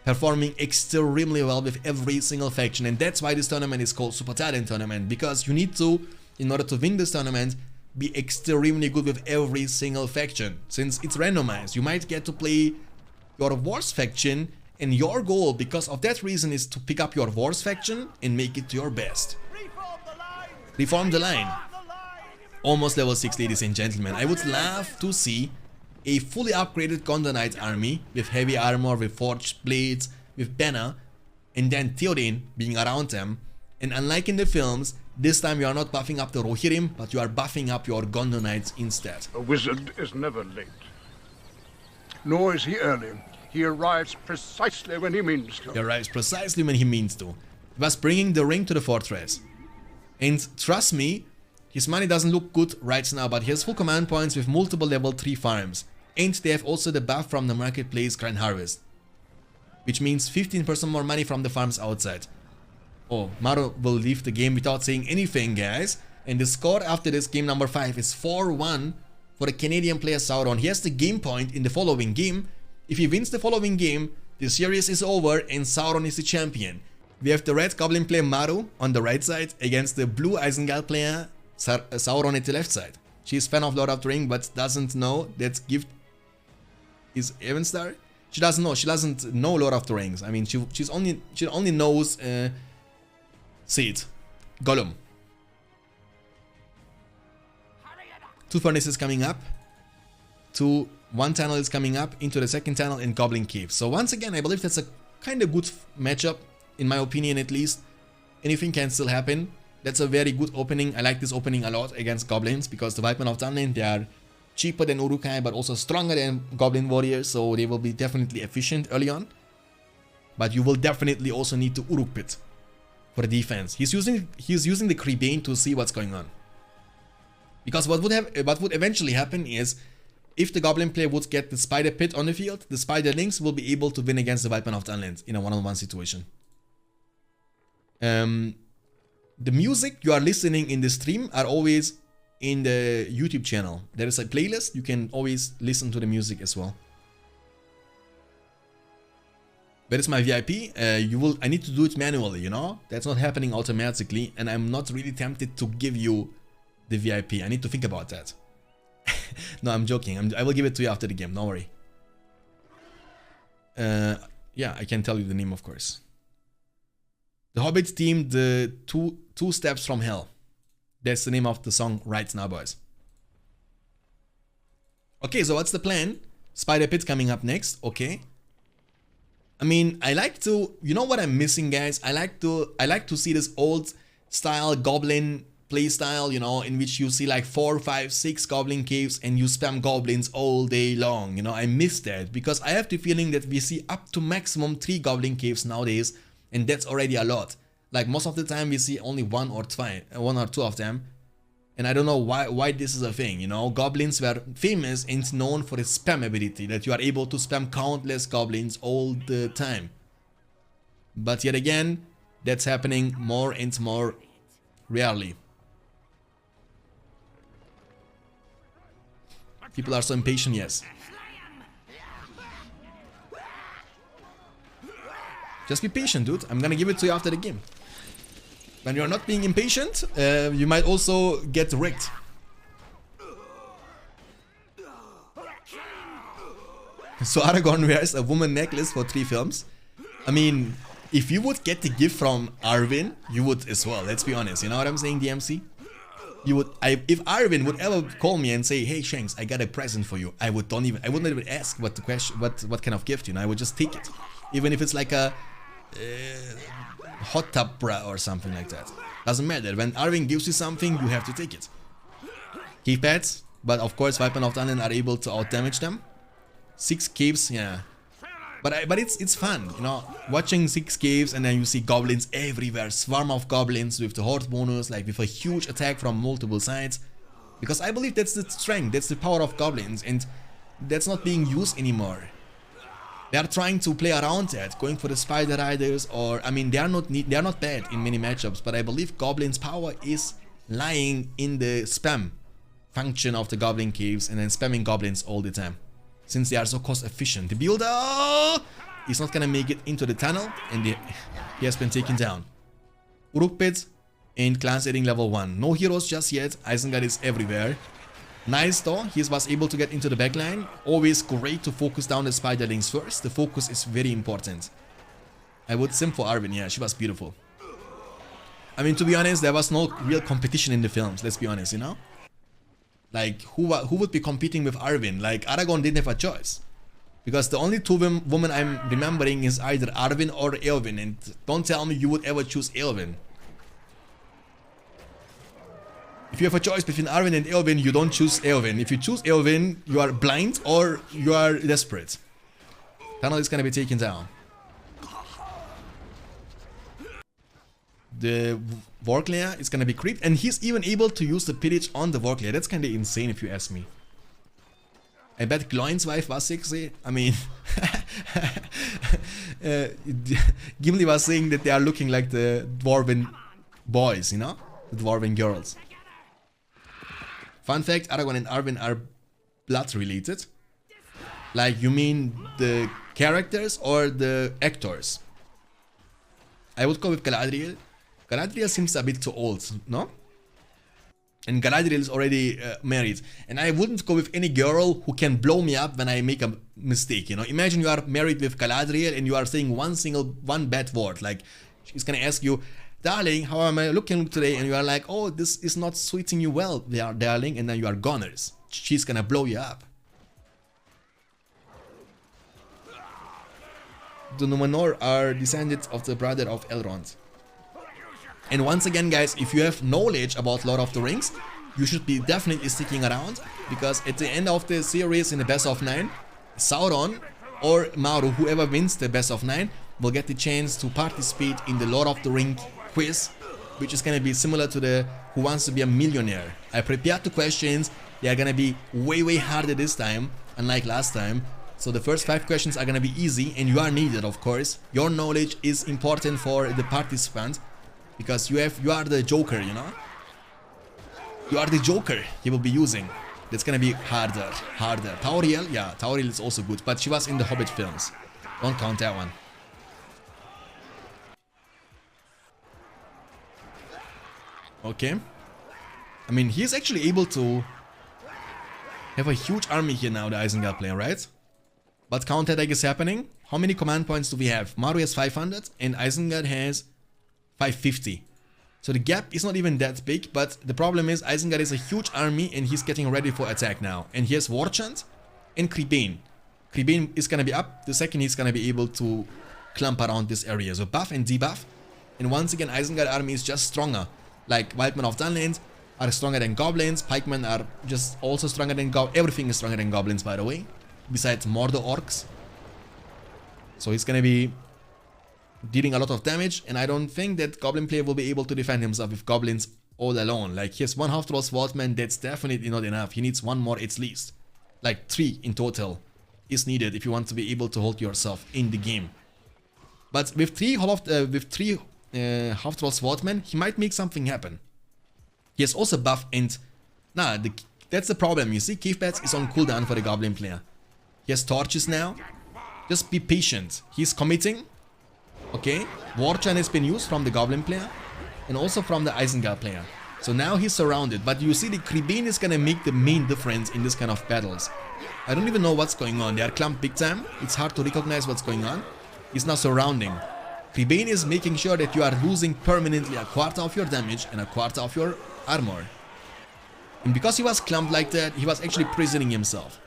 Speaker 1: performing extremely well with every single faction. And that's why this tournament is called Supertalent tournament, because you need to, in order to win this tournament, be extremely good with every single faction. Since it's randomized, you might get to play your worst faction, and your goal, because of that reason, is to pick up your worst faction and make it to your best. Reform the line. Almost level 6, ladies and gentlemen. I would love to see a fully upgraded Gondor Knight army with heavy armor, with forged blades, with banner, and then Theoden being around them. And unlike in the films, this time you are not buffing up the Rohirrim, but you are buffing up your Gondor Knights instead.
Speaker 6: A wizard is never late. Nor is he early. He arrives precisely when he means to.
Speaker 1: He arrives precisely when he means to. He was bringing the ring to the fortress. And trust me, his money doesn't look good right now, but he has full command points with multiple level 3 farms. And they have also the buff from the Marketplace Grand Harvest, which means 15% more money from the farms outside. Oh, Maru will leave the game without saying anything, guys. And the score after this game number 5 is 4-1 for the Canadian player Sauron. He has the game point in the following game. If he wins the following game, the series is over and Sauron is the champion. We have the red goblin player Maru on the right side against the blue Isengard player Sauron at the left side. She's fan of Lord of the Ring but doesn't know that gift is Evenstar. She doesn't know. She doesn't know Lord of the Rings. I mean, she only knows Seed, Gollum. 2 furnaces coming up. 1 tunnel is coming up into the second tunnel in Goblin Cave. So once again, I believe that's a kind of good matchup, in my opinion at least. Anything can still happen. That's a very good opening. I like this opening a lot against Goblins because the Weapon of Dunland, they are cheaper than Uruk-hai but also stronger than Goblin Warriors, so they will be definitely efficient early on. But you will definitely also need to Uruk Pit for defense. He's using the Creebane to see what's going on. Because what would eventually happen is, if the Goblin player would get the Spider Pit on the field, the Spiderlings will be able to win against the Weapon of Dunland in a one-on-one situation. The music you are listening in the stream are always in the YouTube channel. There is a playlist, you can always listen to the music as well. Where is my VIP? I need to do it manually, you know? That's not happening automatically, and I'm not really tempted to give you the VIP. I need to think about that. No, I'm joking. I will give it to you after the game, don't worry. Yeah, I can tell you the name, of course. The Hobbit team, the two Steps from Hell. That's the name of the song right now, boys. Okay, so what's the plan? Spider Pit coming up next, okay. I mean, I like to, you know what I'm missing, guys? I like to see this old style Goblin playstyle, you know, in which you see like 4, 5, 6 Goblin caves and you spam goblins all day long, you know. I miss that because I have the feeling that we see up to maximum 3 Goblin caves nowadays, and that's already a lot. Like most of the time we see only 1 or 2 of them, and I don't know why this is a thing, you know. Goblins were famous and known for its spam ability, that you are able to spam countless goblins all the time. But yet again, that's happening more and more rarely. People are so impatient, yes. Just be patient, dude. I'm gonna give it to you after the game. When you're not being impatient, you might also get wrecked. So Aragorn wears a woman necklace for 3 films. I mean, if you would get the gift from Arwen, you would as well. Let's be honest. You know what I'm saying, DMC? You would. If Arwen would ever call me and say, "Hey Shanks, I got a present for you," I wouldn't even ask what the question, what kind of gift, you know. I would just take it, even if it's like a hot tub bra or something like that. Doesn't matter. When Arwen gives you something, you have to take it. Cave pads, but of course, Weapon of Dunland are able to outdamage them. 6 caves, yeah. But it's fun, you know, watching 6 caves and then you see goblins everywhere, swarm of goblins with the horde bonus, like with a huge attack from multiple sides. Because I believe that's the strength, that's the power of goblins, and that's not being used anymore. They are trying to play around that, going for the Spider Riders, or I mean, they are not bad in many matchups, but I believe goblins' power is lying in the spam function of the goblin caves and then spamming goblins all the time. Since they are so cost efficient. The builder is not gonna make it into the tunnel, and he has been taken down. Uruk Pit and clan setting level 1. No heroes just yet. Isengard is everywhere. Nice though, he was able to get into the backline. Always great to focus down the Spiderlings first. The focus is very important. I would sim for Arwen, yeah, she was beautiful. I mean, to be honest, there was no real competition in the films, let's be honest, you know? Like, who would be competing with Arwen? Like, Aragorn didn't have a choice. Because the only 2 women I'm remembering is either Arwen or Eowyn. And don't tell me you would ever choose Eowyn. If you have a choice between Arwen and Eowyn, you don't choose Eowyn. If you choose Eowyn, you are blind or you are desperate. Tunnel is gonna be taken down. The Warclare is gonna be creeped, and he's even able to use the pillage on the Warclare. That's kinda insane if you ask me. I bet Gloin's wife was sexy. I mean, Gimli was saying that they are looking like the Dwarven boys, you know? The Dwarven girls. Fun fact, Aragorn and Arwen are blood related. Like, you mean the characters or the actors? I would go with Galadriel. Galadriel seems a bit too old, no? And Galadriel is already married. And I wouldn't go with any girl who can blow me up when I make a mistake, you know. Imagine you are married with Galadriel and you are saying one bad word. Like, she's gonna ask you, darling, how am I looking today? And you are like, oh, this is not suiting you well, darling. And then you are goners. She's gonna blow you up. The Numenor are descendants of the brother of Elrond. And once again, guys, if you have knowledge about Lord of the Rings, you should be definitely sticking around, because at the end of the series in the best of 9, Sauron or Maru, whoever wins the best of 9, will get the chance to participate in the Lord of the Ring quiz, which is gonna be similar to the Who Wants to Be a Millionaire. I prepared the questions. They are gonna be way harder this time, unlike last time. So the first 5 questions are gonna be easy, and you are needed, of course. Your knowledge is important for the participant, because you are the Joker, you know. You are the Joker he will be using. That's gonna be harder. Tauriel, yeah, Tauriel is also good, but she was in the Hobbit films. Don't count that one. Okay. I mean, he's actually able to have a huge army here now, the Isengard player, right? But counterattack is happening. How many command points do we have? Maru has 500 and Isengard has 550. So the gap is not even that big, but the problem is Isengard is a huge army and he's getting ready for attack now. And he has Warchant and Creebane. Creebane is gonna be up the second he's gonna be able to clump around this area. So buff and debuff. And once again, Isengard army is just stronger. Like Wildmen of Dunland are stronger than goblins. Pikemen are just also stronger than goblins. Everything is stronger than goblins, by the way. Besides Mordor orcs. So he's gonna be dealing a lot of damage, and I don't think that goblin player will be able to defend himself with goblins all alone. Like, he has 1 half-troll swordman, that's definitely not enough. He needs 1 more at least. Like 3 in total is needed if you want to be able to hold yourself in the game. But with 3 half-troll swordmen, he might make something happen. He has also buff and... that's the problem, you see, Cave Bats is on cooldown for the goblin player. He has torches now. Just be patient. He's committing. Okay, Warchant has been used from the Goblin player and also from the Isengard player. So now he's surrounded, but you see the Creebane is gonna make the main difference in this kind of battles. I don't even know what's going on. They are clumped big time. It's hard to recognize what's going on. He's now surrounding. Creebane is making sure that you are losing permanently a quarter of your damage and a quarter of your armor. And because he was clumped like that, he was actually prisoning himself.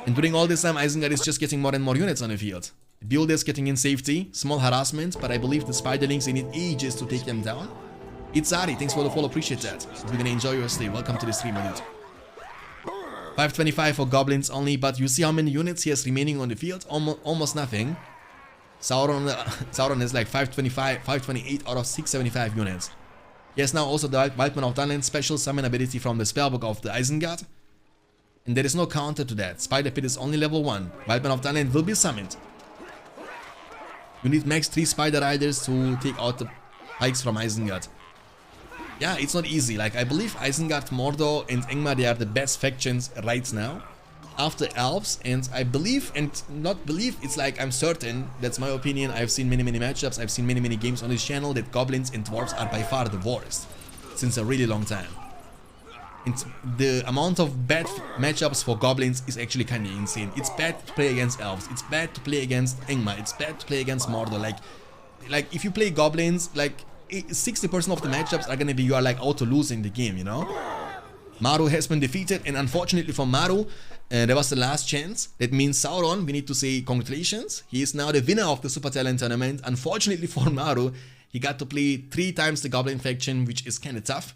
Speaker 1: And during all this time, Isengard is just getting more and more units on the field. Build is getting in safety, small harassment, but I believe the Spiderlings, they need ages to take them down. It's Ari, thanks for the follow, appreciate that. We're gonna enjoy your stay, welcome to the stream, my dude. 525 for goblins only, but you see how many units he has remaining on the field? Almost nothing. Sauron is like 528 out of 675 units. He has now also the Wildman of Dunland special summon ability from the spellbook of the Isengard. And there is no counter to that. Spider Pit is only level 1. Wildman of Dunland will be summoned. You need max 3 Spider Riders to take out the pikes from Isengard. Yeah, it's not easy. Like, I believe Isengard, Mordor and Angmar, they are the best factions right now. After Elves, and I believe, and not believe, it's like I'm certain, that's my opinion. I've seen many matchups, I've seen many games on this channel, that Goblins and Dwarves are by far the worst. Since a really long time. And the amount of bad matchups for Goblins is actually kinda insane. It's bad to play against Elves, it's bad to play against Angmar, it's bad to play against Mordor. Like if you play Goblins, like 60% of the matchups are gonna be you are like auto losing the game, you know? Maru has been defeated, and unfortunately for Maru, that was the last chance. That means Sauron, we need to say congratulations. He is now the winner of the Supertalent tournament. Unfortunately for Maru, he got to play 3 times the Goblin faction, which is kinda tough.